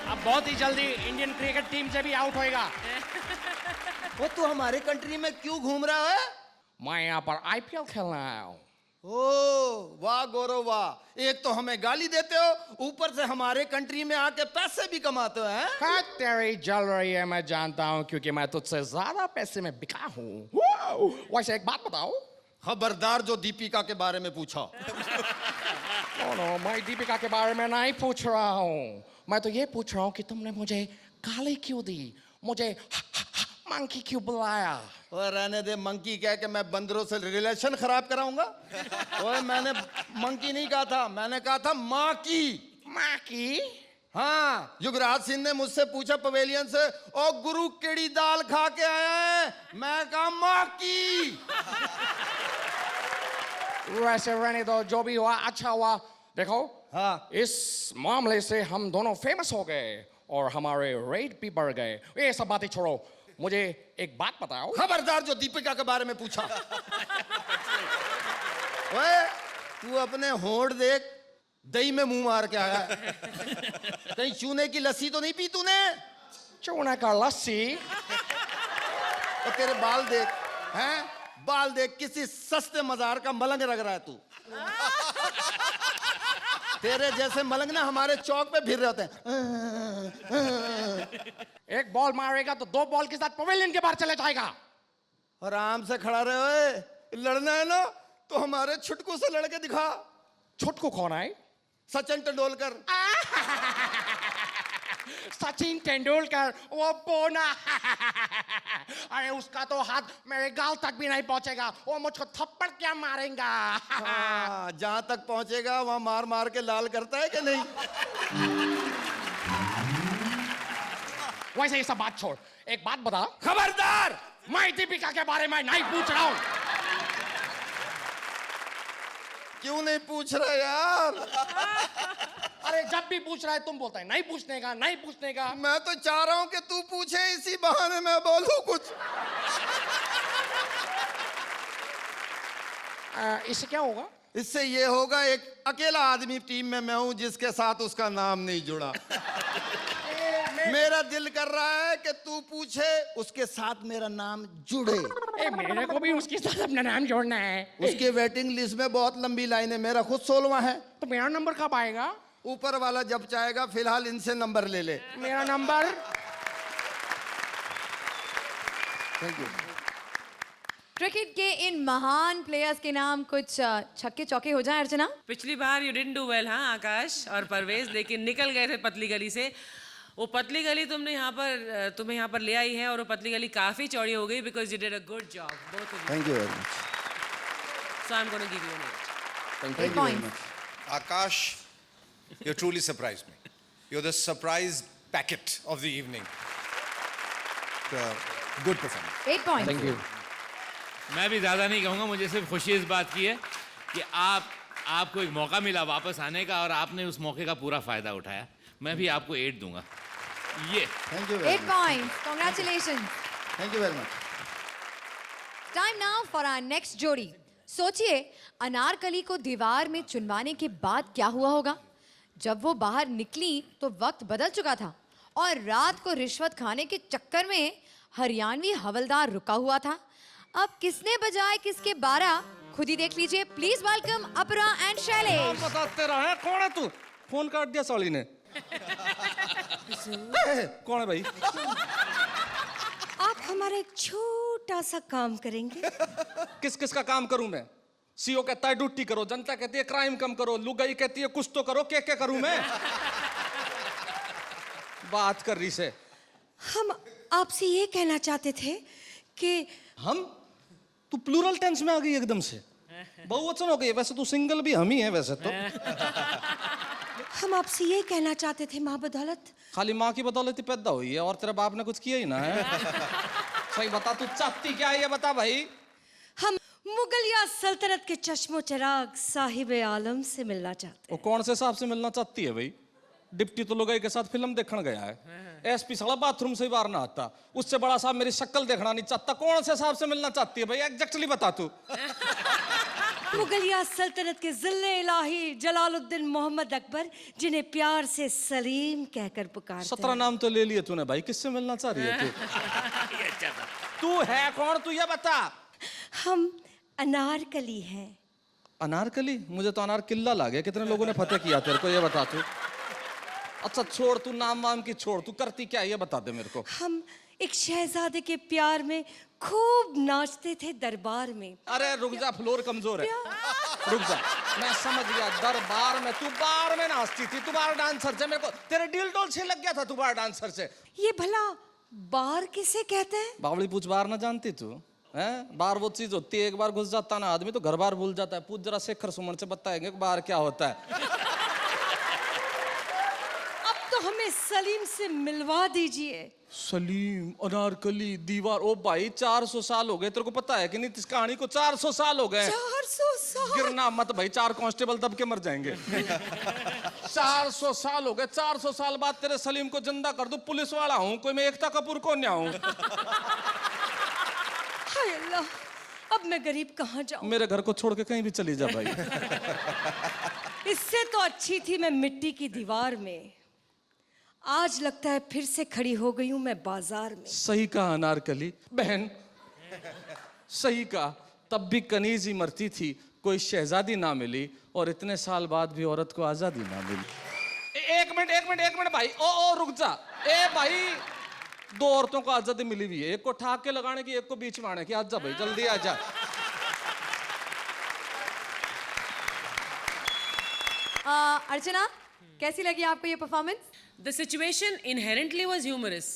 अब बहुत ही जल्दी इंडियन क्रिकेट टीम से भी आउट होएगा। वो तू हमारे कंट्री में क्यों घूम रहा है? मैं यहाँ पर आईपीएल खेलने आया हूँ। ओ वाह गौरव वाह, एक तो हमें गाली देते हो, ऊपर से हमारे कंट्री में आके पैसे भी कमाते हो हैं? हाँ, तेरी जल रही है, मैं जानता हूँ, क्योंकि मैं तुझसे ज्यादा पैसे में बिका हूँ। वैसे एक बात बताओ। खबरदार जो दीपिका के बारे में पूछा। नो, मैं दीपिका के बारे में नहीं पूछ रहा हूँ, मैं तो ये पूछ रहा हूँ कि तुमने मुझे गाली क्यों दी, मुझे मंकी क्यों बुलाया? और रहने दे, मंकी कह के मैं बंदरों से रिलेशन खराब कराऊंगा? ओए मैंने मंकी नहीं कहा था, मैंने कहा था माँ की। माँ की? हाँ, युवराज सिंह ने मुझसे पूछा पवेलियन से, ओ गुरु केड़ी दाल खा के आया है? मैं कहा माँ की। वैसे रहने दो, जो भी हुआ अच्छा हुआ। देखो, हाँ, इस मामले से हम दोनों फेमस हो गए और हमारे रेट भी बढ़ गए। ये सब बातें छोड़ो, मुझे एक बात बताओ। खबरदार जो दीपिका के बारे में पूछा। ओए तू अपने होंठ देख, दही में मुंह मार के आया है। कहीं चूने की लस्सी तो नहीं पी तूने? चूने का लस्सी? तो तेरे बाल देख, हैं? बाल देख, किसी सस्ते मजार का मलंग लग रहा है तू। तेरे जैसे मलंग ना हमारे चौक पे फिर रहे होते हैं। एक बॉल मारेगा तो 2 बॉल के साथ पवेलियन के बाहर चले जाएगा। आराम से खड़ा रहे। ओए लड़ना है ना तो हमारे छुटकू से लड़के दिखा। छुटकू कौन है? सचिन तेंदुलकर। सचिन तेंदुलकर, वो बोना। अरे उसका तो हाथ मेरे गाल तक भी नहीं पहुंचेगा, वो मुझको थप्पड़ क्या मारेगा। हाँ, जहां तक पहुंचेगा वहां मार मार के लाल करता है कि नहीं? वैसे ये सब बात छोड़, एक बात बता। खबरदार! मैं दीपिका के बारे में नहीं पूछ रहा हूँ। क्यों नहीं पूछ रहे यार? अरे जब भी पूछ रहा है तुम बोलता है नहीं पूछने का, नहीं पूछने का। मैं तो चाह रहा हूं कि तू पूछे, इसी बहाने मैं बोलूं कुछ। इससे क्या होगा? इससे ये होगा, एक अकेला आदमी टीम में मैं हूं जिसके साथ उसका नाम नहीं जुड़ा। मेरा दिल कर रहा है कि तू पूछे, उसके साथ मेरा नाम जुड़े। मेरे को भी उसके साथ अपना नाम जोड़ना है। उसके वेटिंग लिस्ट में बहुत लंबी लाइन है, मेरा खुद 16वां है। तो मेरा नंबर कब आएगा? ऊपर वाला जब चाहेगा, फिलहाल इनसे नंबर ले ले। मेरा नंबर। Thank you. क्रिकेट के इन महान प्लेयर्स के नाम कुछ छक्के चौके हो जाएं अर्चना? पिछली बार यू डिडंट डू वेल, हाँ आकाश और परवेज, लेकिन निकल गए थे पतली गली से। वो पतली गली तुम्हें यहाँ पर ले आई है, और वो पतली गली काफी चौड़ी हो गई because you did a good job both of you. Thank you very much. So I am gonna give you an 8। Thank you very much. Akash, you truly surprised me. You're the surprise packet of the evening. Good performance. 8 points. Thank you. मैं भी ज़्यादा नहीं कहूँगा, मुझे सिर्फ खुशी इस बात की है कि आपको एक मौका मिला वापस आने का, और आपने उस मौके का पूरा फ़ायदा उठाया। मैं भी आपको 8 दूंगा। ये Thank you 8 points. Congratulations. Thank you very much. Time now for our next जोड़ी। सोचिए, अनारकली को दीवार में चुनवाने के बाद क्या हुआ होगा? जब वो बाहर निकली तो वक्त बदल चुका था, और रात को रिश्वत खाने के चक्कर में हरियाणवी हवलदार रुका हुआ था। अब किसने बजाए किसके 12, खुद ही देख लीजिए। प्लीज वेलकम अपरा एंड शैलेश। बताते रहे, कौन है तू? फोन काट दिया साली ने। कौन है भाई? आप हमारा एक छोटा सा काम करेंगे? किस किस का काम करूं मैं? सीओ कहता है ड्यूटी करो, जनता कहती है क्राइम कम करो, लुगाई कहती है कुछ तो करो, क्या करूं मैं? बात कर रही से। हम आपसे ये कहना चाहते थे कि हम? तू प्लूरल टेंस में आ गई एकदम से, बहुवचन हो गई। वैसे तू सिंगल भी हम ही है वैसे तो। हम आपसे ये कहना चाहते थे, माँ बदौलत। खाली माँ की बदौलत ही पैदा हुई है, और तेरे बाप ने कुछ किया ही ना है। सही बता, तू चाहती क्या है ये बता भाई। हम मुगलिया सल्तनत के चश्मो चिराग साहिब आलम से मिलना चाहते वो कौन से साहब से मिलना चाहती है भाई? डिप्टी तो लुगाई के साथ फिल्म देखने गया है। एसपी साला बाथरूम से ही बाहर ना आता। उससे बड़ा साहब मेरी शक्ल देखना नहीं चाहता। कौन से साहब से मिलना चाहती है भाई? एग्जैक्टली बता तू। मुगलिया सल्तनत के जिल्ले इलाही जलालुद्दीन मोहम्मद अकबर, जिन्हें प्यार से सलीम कहकर पुकारते 17 नाम तो ले लिए तूने भाई, किससे मिलना चाह रही है तू? तू है कौन, तू ये बता। हम अनारकली हैं। अनारकली? मुझे तो अनार किल्ला लगा। कितने लोगों ने फतेह किया तेरे को, ये बता तू। अच्छा छोड़, तू नाम वाम की छोड़, तू करती क्या है ये बता दे मेरे को। हम एक शहजादे के प्यार में खूब नाचते थे दरबार में। अरे रुक जा, फ्लोर कमजोर है, रुक जा। मैं समझ गया, दरबार में तू बार में नाचती थी। तू बार डांसर से, मेरे को तेरे डील डोल से लग गया था तू बार डांसर से। ये भला बार किसे कहते हैं? बावली पूछ बार ना जानती तू है? बार वो चीज होती है, एक बार घुस जाता ना आदमी तो घर बार भूल जाता है। पूछ जरा शेखर सुमन से, बताएंगे बार क्या होता है। तो हमें सलीम से मिलवा दीजिए। सलीम, अनारकली, दीवार। ओ भाई 400 साल हो गए, तेरे को पता है कि नहीं? इस कहानी को 400 साल हो गए। 400 साल? गिरना मत भाई, 4 कांस्टेबल दब के मर जाएंगे। 400 साल हो गए। 400 साल बाद तेरे सलीम को जिंदा कर दूं, पुलिस वाला हूं कोई, मैं एकता कपूर को नहीं हूं। हाय अल्लाह, अब मैं गरीब कहाँ जाऊं? मेरे घर को छोड़ के कहीं भी चली जा भाई। इससे तो अच्छी थी मैं मिट्टी की दीवार में। आज लगता है फिर से खड़ी हो गई हूं मैं बाजार में। सही कहा अनारकली बहन, सही कहा। तब भी कनीज ही मरती थी, कोई शहजादी ना मिली, और इतने साल बाद भी औरत को आजादी ना मिली। एक मिनट भाई, ओ रुक जा। ए भाई, 2 औरतों को आजादी मिली हुई है, एक को ठाक के लगाने की, एक को बीच में आने की। आजा भाई, जल्दी आजा। अर्चना, कैसी लगी आपको ये performance? The situation inherently was humorous,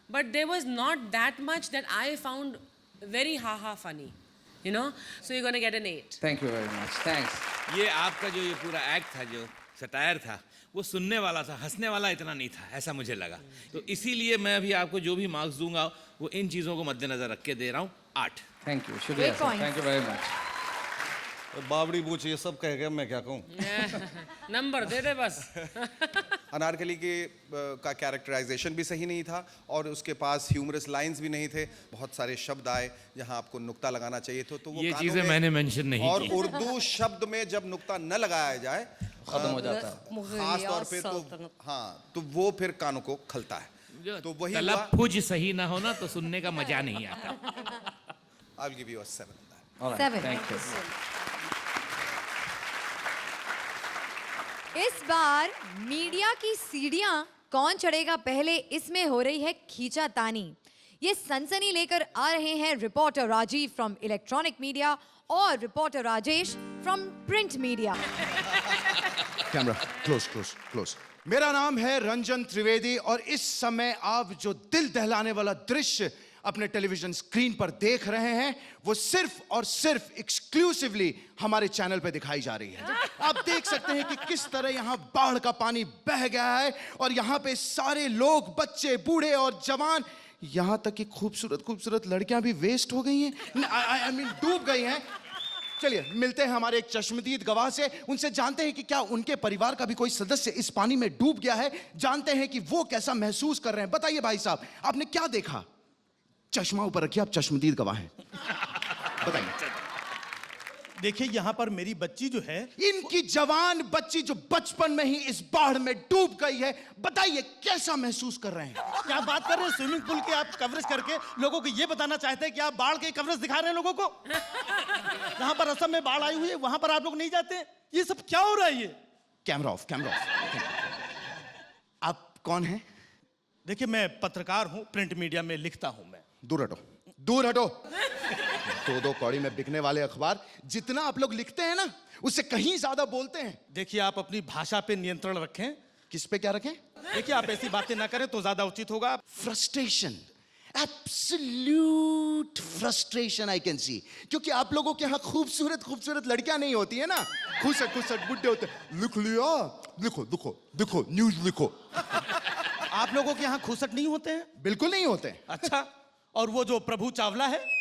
but there was not that much that I found very ha-ha funny, you know? So you're gonna get an 8. Thank you very much, thanks. ये आपका जो ये पूरा एक्ट था, जो satire था, वो सुनने वाला था, हंसने वाला इतना नहीं था, ऐसा मुझे लगा। तो इसीलिए मैं अभी आपको जो भी मार्क्स दूंगा वो इन चीज़ों को मद्देनजर रख के दे रहा हूँ 8। थैंक यू, शुक्रिया Great sir, points. Thank you very much. बाबड़ी बूच ये सब कह गया, मैं क्या कहूँ। नंबर दे दे बस। अनारकली के का कैरेक्टराइजेशन भी सही नहीं था और उसके पास ह्यूमरस लाइंस भी नहीं थे। बहुत सारे शब्द आए जहां आपको नुक्ता लगाना चाहिए था, तो वो ये कानों चीज़ें में- मैंने मेंशन नहीं और की। उर्दू शब्द में जब नुक्ता न लगाया जाए खत्म हो जाता है। खास तौर पे तो हाँ, तो वो फिर कानों को खलता है। तो वही हुआ। तलफ्फुज सही ना हो ना तो सुनने का मजा नहीं आता। I will give you a 7 on that. All right, 7. Thank you. इस बार मीडिया की सीढ़ियां कौन चढ़ेगा पहले, इसमें हो रही है खींचातानी। ये सनसनी लेकर आ रहे हैं reporter Rajeev from electronic media और reporter Rajesh from print media. Camera close close close. मेरा नाम है रंजन त्रिवेदी और इस समय आप जो दिल दहलाने वाला दृश्य अपने टेलीविजन स्क्रीन पर देख रहे हैं वो सिर्फ और सिर्फ एक्सक्लूसिवली हमारे चैनल पे दिखाई जा रही है। आप देख सकते हैं कि किस तरह यहाँ बाढ़ का पानी बह गया है और यहाँ पे सारे लोग, बच्चे, बूढ़े और जवान, यहाँ तक कि खूबसूरत खूबसूरत लड़कियां भी वेस्ट हो गई हैं, आई मीन डूब गई हैं। चलिए मिलते हैं हमारे एक चश्मदीद गवाह से, उनसे जानते हैं कि क्या उनके परिवार का भी कोई सदस्य इस पानी में डूब गया है, जानते हैं कि वो कैसा महसूस कर रहे हैं। बताइए भाई साहब, आपने क्या देखा? चश्मा ऊपर रखिए, आप चश्मदीद गवाह हैं, बताइए। देखिए यहाँ पर मेरी बच्ची जो है, इनकी जवान बच्ची जो बचपन में ही इस बाढ़ में डूब गई है, बताइए कैसा महसूस कर रहे हैं? क्या बात कर रहे हैं? स्विमिंग पूल की आप कवरेज करके लोगों को ये बताना चाहते हैं कि आप बाढ़ की कवरेज दिखा रहे हैं लोगों को? जहां पर असम में बाढ़ आई हुई है वहां पर आप लोग नहीं जाते? ये सब क्या हो रहा है? ये कैमरा ऑफ, कैमरा ऑफ। आप कौन हैं? देखिए मैं पत्रकार हूं, प्रिंट मीडिया में लिखता हूं मैं। दूर हटो, दूर हटो। दो कौड़ी में बिकने वाले अखबार, जितना आप लोग लिखते हैं ना उससे कहीं ज्यादा बोलते हैं। देखिए आप अपनी भाषा पे नियंत्रण रखें। किस पे क्या रखें? देखिए आप ऐसी बातें ना करें तो ज्यादा उचित होगा। Frustration, absolute frustration I can see, क्योंकि आप लोगों के यहाँ खूबसूरत खूबसूरत लड़कियां नहीं होती है ना, खुसट खुसट बुड्ढे होते। लिख लिया, लिखो लिखो लिखो, न्यूज लिखो। आप लोगों के यहाँ खुसट नहीं होते हैं? बिल्कुल नहीं होते। अच्छा, और वो जो प्रभु चावला है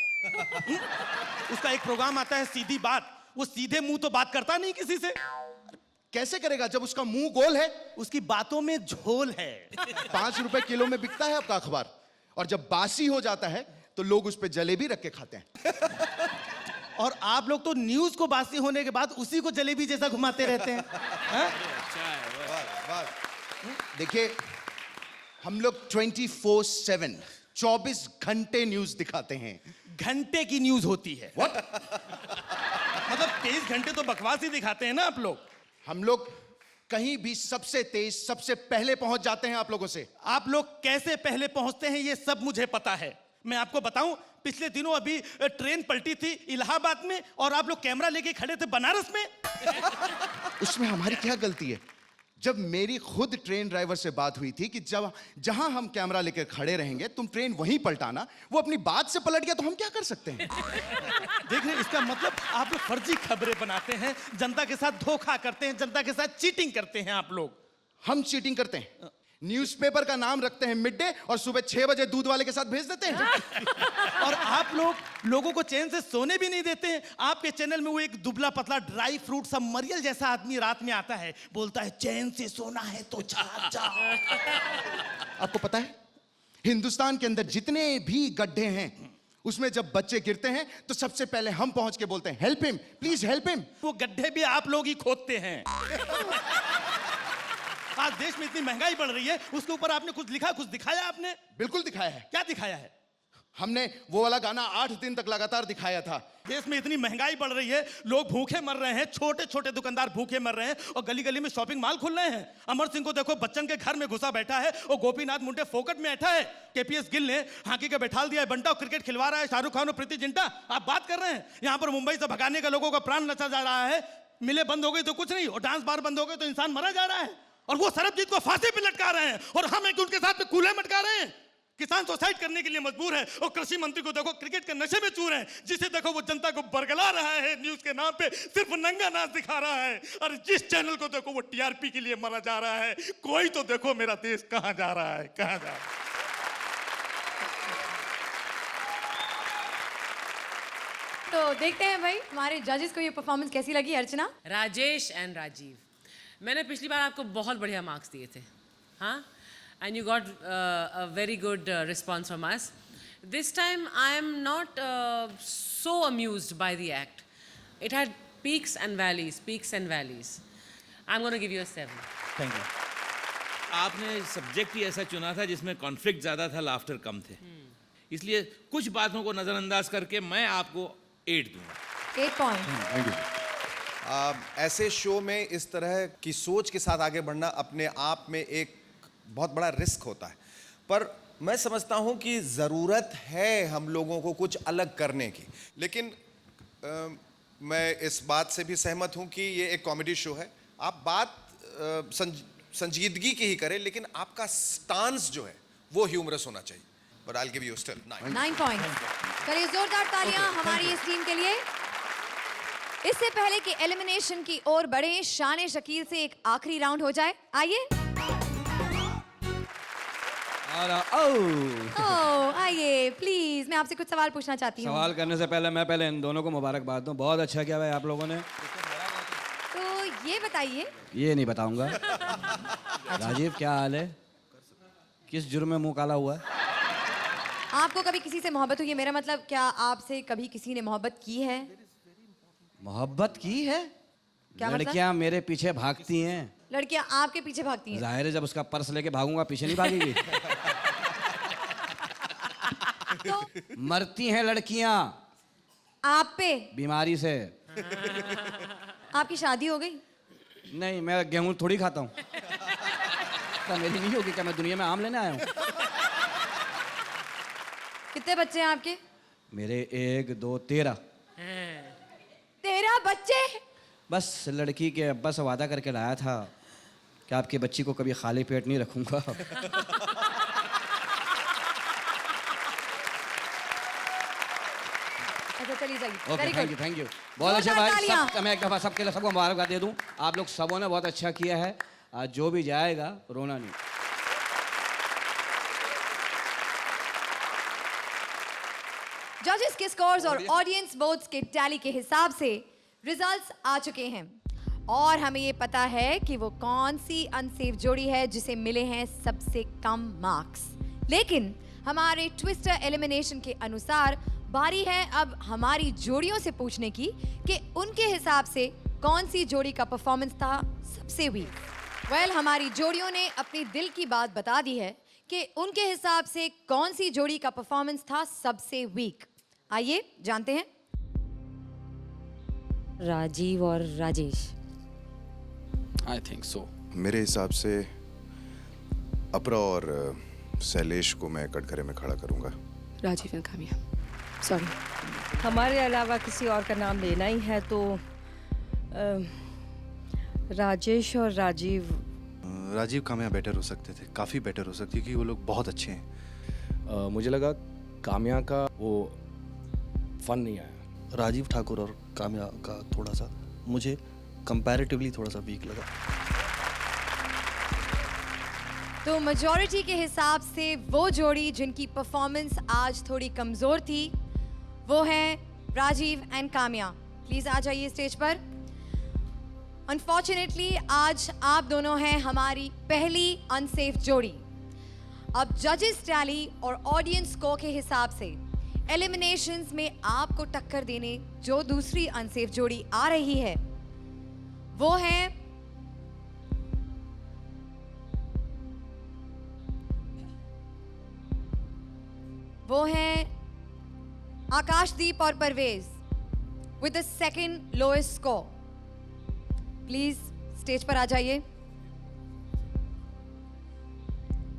उसका एक प्रोग्राम आता है सीधी बात, वो सीधे मुंह तो बात करता नहीं किसी से। कैसे करेगा जब उसका मुंह गोल है? उसकी बातों में झोल है। 5 रुपए किलो में बिकता है आपका अखबार, और जब बासी हो जाता है तो लोग उस पे जलेबी रख के खाते हैं। और आप लोग तो न्यूज को बासी होने के बाद उसी को जलेबी जैसा घुमाते रहते हैं। देखिए हम लोग 24/7 24 घंटे न्यूज दिखाते हैं। घंटे की न्यूज होती है। What? मतलब 23 घंटे तो बकवास ही दिखाते हैं ना आप लोग। हम लोग कहीं भी सबसे तेज, सबसे पहले पहुंच जाते हैं आप लोगों से। आप लोग कैसे पहले पहुंचते हैं ये सब मुझे पता है। मैं आपको बताऊं, पिछले दिनों अभी ट्रेन पलटी थी इलाहाबाद में और आप लोग कैमरा लेके खड़े थे बनारस में। उसमें हमारी क्या गलती है? जब मेरी खुद ट्रेन ड्राइवर से बात हुई थी कि जब जहां हम कैमरा लेकर खड़े रहेंगे तुम ट्रेन वहीं पलटाना, वो अपनी बात से पलट गया तो हम क्या कर सकते हैं? देख रहे हैं, इसका मतलब आप लोग फर्जी खबरें बनाते हैं, जनता के साथ धोखा करते हैं, जनता के साथ चीटिंग करते हैं आप लोग। हम चीटिंग करते हैं? न्यूज़पेपर का नाम रखते हैं मिड डे और सुबह 6 बजे दूध वाले के साथ भेज देते हैं। और आप लोग लोगों को चैन से सोने भी नहीं देते हैं। आपके चैनल में वो एक दुबला पतला ड्राई फ्रूट सा मरियल जैसा आदमी रात में आता है, बोलता है चैन से सोना है तो जाग जाओ। आपको पता है हिंदुस्तान के अंदर जितने भी गड्ढे हैं उसमें जब बच्चे गिरते हैं तो सबसे पहले हम पहुंच के बोलते हैं help him, please help him. वो गड्ढे भी आप लोग ही खोदते हैं। आज देश में इतनी महंगाई बढ़ रही है, उसके ऊपर आपने कुछ लिखा, कुछ दिखाया आपने? बिल्कुल दिखाया है। क्या दिखाया है? हमने वो वाला गाना 8 दिन तक लगातार दिखाया था। देश में इतनी महंगाई बढ़ रही है, लोग भूखे मर रहे हैं, छोटे छोटे दुकानदार भूखे मर रहे हैं और गली गली में शॉपिंग मॉल खुल रहे हैं। अमर सिंह को देखो, बच्चन के घर में घुसा बैठा है और गोपीनाथ मुंडे फोकट में बैठा है। केपीएस गिल ने हाकी के बैठाल दिया है, बंटा क्रिकेट खिलवा रहा है शाहरुख खान और प्रीति जिंटा। आप बात कर रहे हैं यहाँ पर मुंबई से भगाने का लोगों का प्राण नचा जा रहा है। मिले बंद हो गई तो कुछ नहीं, और डांस बार बंद हो गए तो इंसान मरा जा रहा है। और वो सरबजीत को फांसी पे लटका रहे हैं और हम एक उनके साथ में कूल्हे मटका रहे हैं। किसान सुसाइड करने के लिए मजबूर है, और कृषि मंत्री को देखो क्रिकेट के नशे में चूर है, जिसे देखो वो जनता को बरगला रहा है, न्यूज के नाम पे सिर्फ नंगा नाच दिखा रहा है। और जिस चैनल को देखो वो टीआरपी के लिए मरा जा रहा है। कोई तो देखो मेरा देश कहां जा रहा है, कहां जा रहा है। तो देखते हैं भाई हमारे जजेस को ये परफॉर्मेंस कैसी लगी। अर्चना, राजेश एंड राजीव, मैंने पिछली बार आपको बहुत बढ़िया मार्क्स दिए थे, हाँ, and you got a very good response from us. This time I am not so amused by the act. It had peaks and valleys, peaks and valleys. I am gonna give you a 7। Thank you. आपने subject ही ऐसा चुना था जिसमें conflict ज़्यादा था, laughter कम थे, इसलिए कुछ बातों को नज़रअंदाज करके मैं आपको 8 दूंगा। 8 पॉइंट। Thank you. ऐसे शो में इस तरह की सोच के साथ आगे बढ़ना अपने आप में एक बहुत बड़ा रिस्क होता है, पर मैं समझता हूं कि ज़रूरत है हम लोगों को कुछ अलग करने की। लेकिन मैं इस बात से भी सहमत हूं कि ये एक कॉमेडी शो है। आप बात संजीदगी की ही करें, लेकिन आपका स्टांस जो है वो ह्यूमरस होना चाहिए। But I will give you still 9 point. करिए जोरदार तालियां हमारी इस टीम के लिए। इससे पहले कि एलिमिनेशन की ओर बढ़े, शान शकील से एक आखिरी राउंड हो जाए। आइए। आइए प्लीज, मैं आपसे कुछ सवाल पूछना चाहती हूँ। सवाल करने से पहले मैं इन दोनों को मुबारकबाद दूं, बहुत अच्छा किया भाई आप लोगों ने। तो ये बताइए। ये नहीं बताऊंगा। राजीव क्या हाल है? किस जुर्म में मुंह काला हुआ है? आपको कभी किसी से मोहब्बत हुई है? मेरा मतलब क्या आपसे कभी किसी ने मोहब्बत की है? मोहब्बत की है? क्या मतलब? लड़कियां मेरे पीछे भागती हैं। लड़कियां आपके पीछे भागती हैं? जाहिर है, जब उसका पर्स लेके भागूंगा पीछे नहीं भागेगी। तो मरती हैं लड़कियां आप पे? बीमारी से। आपकी शादी हो गई? नहीं, मैं गेहूं थोड़ी खाता हूँ। क्या मेरी नहीं होगी? क्या मैं दुनिया में आम लेने आया हूँ? कितने बच्चे हैं आपके? मेरे 1 2 13। 13 बच्चे? बस लड़की के अब्बा से वादा करके लाया था कि आपकी बच्ची को कभी खाली पेट नहीं रखूंगा। अच्छा चलिए जाइए। Okay, very thank good. You, thank you. बहुत अच्छा भाई। तालियां। मैं एक दफ़ा सबके लिए सबको मुबारकबाद दे दूं। आप लोग सबों ने बहुत अच्छा किया है। जो भी जाएगा रोना नहीं। जजेस के स्कोर्स और ऑडियंस वोट्स के टैली के हिसाब से रिजल्ट्स आ चुके हैं और हमें ये पता है कि वो कौन सी अनसेफ जोड़ी है जिसे मिले हैं सबसे कम मार्क्स। लेकिन हमारे ट्विस्टर एलिमिनेशन के अनुसार बारी है अब हमारी जोड़ियों से पूछने की कि उनके हिसाब से कौन सी जोड़ी का परफॉर्मेंस था सबसे वीक। वेल, हमारी जोड़ियों ने अपनी दिल की बात बता दी है कि उनके हिसाब से कौन सी जोड़ी का परफॉर्मेंस था सबसे वीक। आइए जानते हैं। राजीव और राजेश। I think so. मेरे हिसाब से अपरा और शैलेश को मैं कटघरे में खड़ा करूंगा। Rajiv and Kamya, sorry. हमारे अलावा किसी और का नाम लेना ही है तो राजेश और राजीव। राजीव काम्या बेटर हो सकते थे, काफ़ी बेटर हो सकती है क्योंकि वो लोग बहुत अच्छे हैं। मुझे लगा काम्या का वो फन नहीं आया। राजीव ठाकुर और काम्या का थोड़ा सा मुझे कंपैरेटिवली थोड़ा सा वीक लगा। तो मेजॉरिटी के हिसाब से वो जोड़ी जिनकी परफॉर्मेंस आज थोड़ी कमजोर थी वो है राजीव एंड काम्या। प्लीज आ जाइए स्टेज पर। अनफॉर्चुनेटली आज आप दोनों हैं हमारी पहली अनसेफ जोड़ी। अब जजेस टैली और ऑडियंस स्कोर के हिसाब से एलिमिनेशंस में आपको टक्कर देने जो दूसरी अनसेफ जोड़ी आ रही है वो है आकाशदीप और Parvez with the second lowest score. Please stage पर आ जाइए।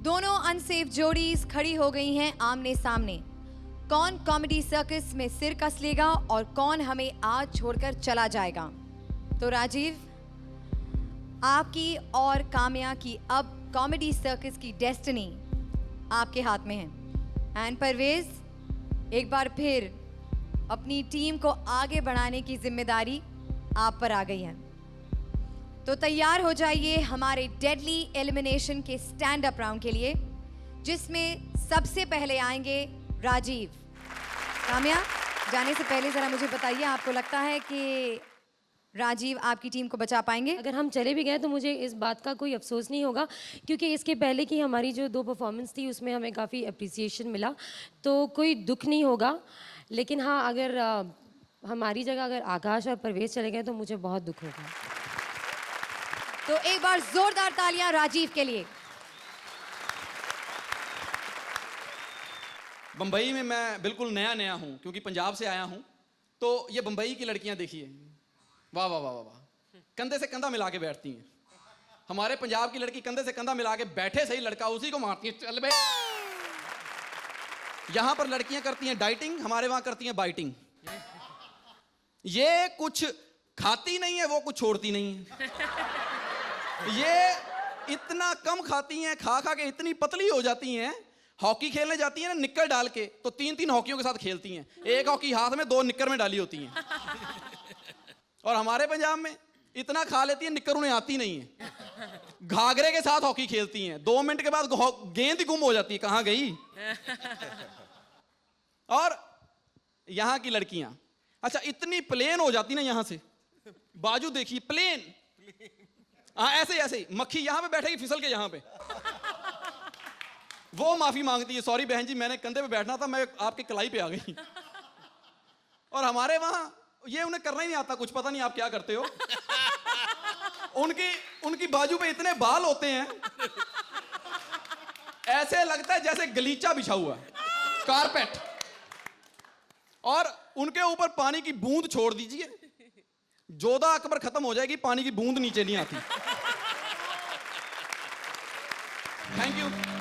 दोनों अनसेफ जोड़ीज खड़ी हो गई हैं आमने सामने। कौन कॉमेडी सर्कस में सिर कस लेगा और कौन हमें आज छोड़कर चला जाएगा। तो राजीव, आपकी और काम्या की अब कॉमेडी सर्कस की डेस्टिनी आपके हाथ में है। एंड परवेज, एक बार फिर अपनी टीम को आगे बढ़ाने की जिम्मेदारी आप पर आ गई है। तो तैयार हो जाइए हमारे डेडली एलिमिनेशन के स्टैंड अप राउंड के लिए, जिसमें सबसे पहले आएंगे राजीव। काम्या, जाने से पहले जरा मुझे बताइए, आपको लगता है कि राजीव आपकी टीम को बचा पाएंगे? अगर हम चले भी गए तो मुझे इस बात का कोई अफसोस नहीं होगा, क्योंकि इसके पहले की हमारी जो 2 परफॉर्मेंस थी उसमें हमें काफ़ी अप्रिसिएशन मिला, तो कोई दुख नहीं होगा। लेकिन हाँ, अगर हमारी जगह अगर आकाश और परवेज चले गए तो मुझे बहुत दुख होगा। तो एक बार जोरदार तालियां राजीव के लिए। बंबई में मैं बिल्कुल नया नया हूं, क्योंकि पंजाब से आया हूं। तो ये बंबई की लड़कियां देखिए, वाह वाह वाह वाह वाह, कंधे से कंधा मिला के बैठती हैं। हमारे पंजाब की लड़की कंधे से कंधा मिला के बैठे सही लड़का उसी को मारती है, चल बे। यहां पर लड़कियां करती हैं डाइटिंग, हमारे वहां करती हैं बाइटिंग। ये कुछ खाती नहीं है, वो कुछ छोड़ती नहीं है। ये इतना कम खाती हैं, खा खा के इतनी पतली हो जाती हैं। हॉकी खेलने जाती हैं ना निक्कर डाल के, तो 3-3 हॉकियों के साथ खेलती हैं। एक हॉकी हाथ में, 2 निक्कर में डाली होती हैं। और हमारे पंजाब में इतना खा लेती हैं, निक्कर उन्हें आती नहीं है। घाघरे के साथ हॉकी खेलती हैं, 2 मिनट के बाद गेंद ही गुम हो जाती है, कहाँ गई। और यहाँ की लड़कियां, अच्छा इतनी प्लेन हो जाती ना, यहां से बाजू देखिए प्लेन, हाँ ऐसे ऐसे मक्खी यहां पे बैठेगी फिसल के यहां पे। वो माफी मांगती है, सॉरी बहन जी मैंने कंधे पे बैठना था, मैं आपके कलाई पे आ गई। और हमारे वहां ये उन्हें करना ही नहीं आता, कुछ पता नहीं आप क्या करते हो। उनकी बाजू पे इतने बाल होते हैं, ऐसे लगता है जैसे गलीचा बिछा हुआ है, कारपेट। और उनके ऊपर पानी की बूंद छोड़ दीजिए, जोधा अकबर खत्म हो जाएगी, पानी की बूंद नीचे नहीं आती।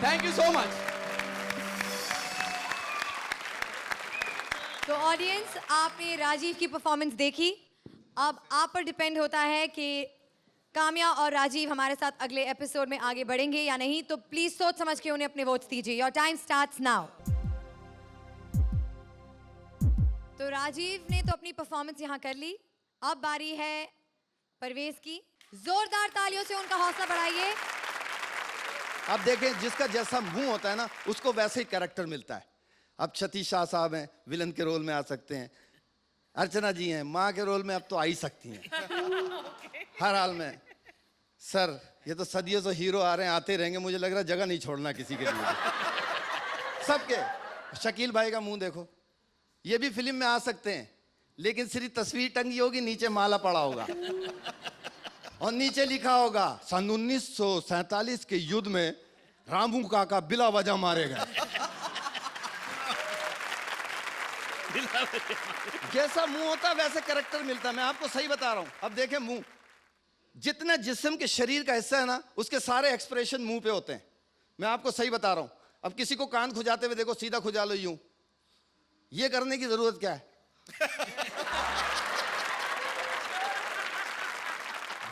Thank you so much. तो ऑडियंस, आपने राजीव की परफॉर्मेंस देखी। अब आप पर डिपेंड होता है कि काम्या और राजीव हमारे साथ अगले एपिसोड में आगे बढ़ेंगे या नहीं। तो प्लीज सोच समझ के उन्हें अपने वोट्स दीजिए। Your time starts now. तो राजीव ने तो अपनी परफॉर्मेंस यहाँ कर ली, अब बारी है परवेज की। जोरदार तालियों से उनका हौसला बढ़ाइए। अब देखें, जिसका जैसा मुंह होता है ना, उसको वैसे ही कैरेक्टर मिलता है। अब सतीश शाह साहब हैं, विलन के रोल में आ सकते हैं। अर्चना जी हैं, माँ के रोल में अब तो आ ही सकती हैं। हर हाल में सर, ये तो सदियों से हीरो आ रहे हैं, आते रहेंगे, मुझे लग रहा है जगह नहीं छोड़ना किसी के लिए। सबके। शकील भाई का मुंह देखो, ये भी फिल्म में आ सकते हैं, लेकिन सिर्फ तस्वीर टंगी होगी, नीचे माला पड़ा होगा और नीचे लिखा होगा सन 1947 के युद्ध में रामू काका बिला वजह मारे गए। जैसा मुंह होता वैसे कैरेक्टर मिलता है, मैं आपको सही बता रहा हूं। अब देखें, मुंह जितना जिस्म के शरीर का हिस्सा है ना, उसके सारे एक्सप्रेशन मुंह पे होते हैं। मैं आपको सही बता रहा हूं। अब किसी को कान खुजाते हुए देखो, सीधा खुजा लो यूं, ये करने की जरूरत क्या है।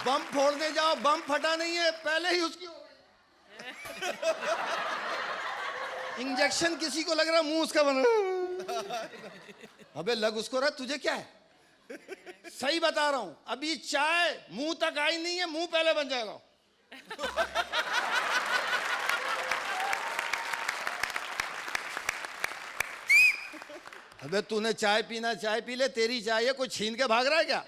बम फोड़ने जाओ, बम फटा नहीं है, पहले ही उसकी इंजेक्शन किसी को लग रहा मुंह उसका बना। अबे लग उसको रहा, तुझे क्या है। सही बता रहा हूं, अभी चाय मुंह तक आई नहीं है, मुंह पहले बन जाएगा। अबे तूने चाय पीना, चाय पी ले, तेरी चाय है, कोई छीन के भाग रहा है क्या।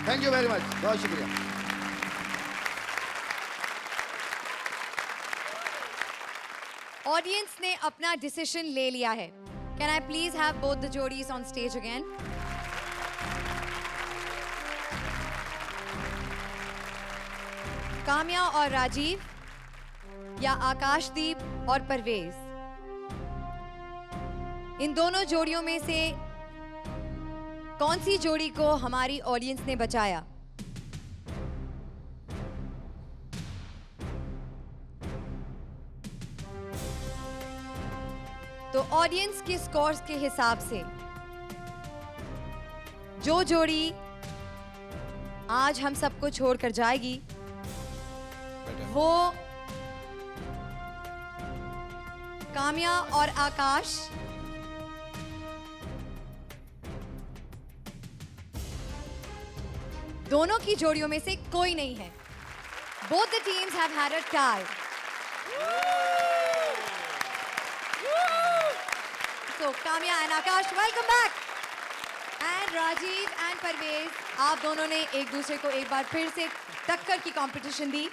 थैंक यू वेरी मच, बहुत शुक्रिया। ऑडियंस ने अपना डिसीजन ले लिया है। Can I please have both the जोड़ीज on stage again. Kamya और राजीव या आकाशदीप और परवेज, इन दोनों जोड़ियों में से कौन सी जोड़ी को हमारी ऑडियंस ने बचाया? तो ऑडियंस के स्कोर्स के हिसाब से जो जोड़ी आज हम सबको छोड़कर जाएगी वो काम्या और आकाश, दोनों की जोड़ियों में से कोई नहीं है. Both the teams have had a tie. So Kamya and Akash, welcome back. And Rajiv and Parvez, आप दोनों ने एक दूसरे को एक बार फिर से टक्कर की कंपटीशन दी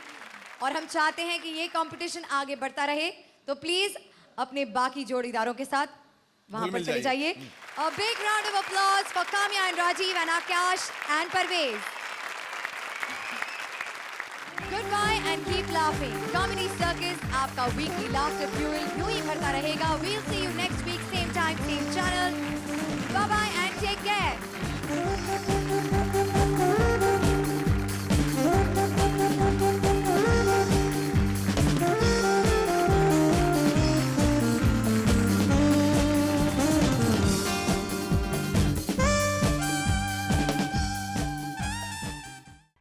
और हम चाहते हैं कि ये कंपटीशन आगे बढ़ता रहे. तो प्लीज अपने बाकी जोड़ीदारों के साथ वहां पर चले जाइए. A big round of applause for Kamya and Rajiv and Akash and Parvez. Goodbye and keep laughing. Comedy Circus, आपका weekly laughter fuel यूं ही भरता रहेगा. We'll see you next week, same time, same channel. Bye bye and take care.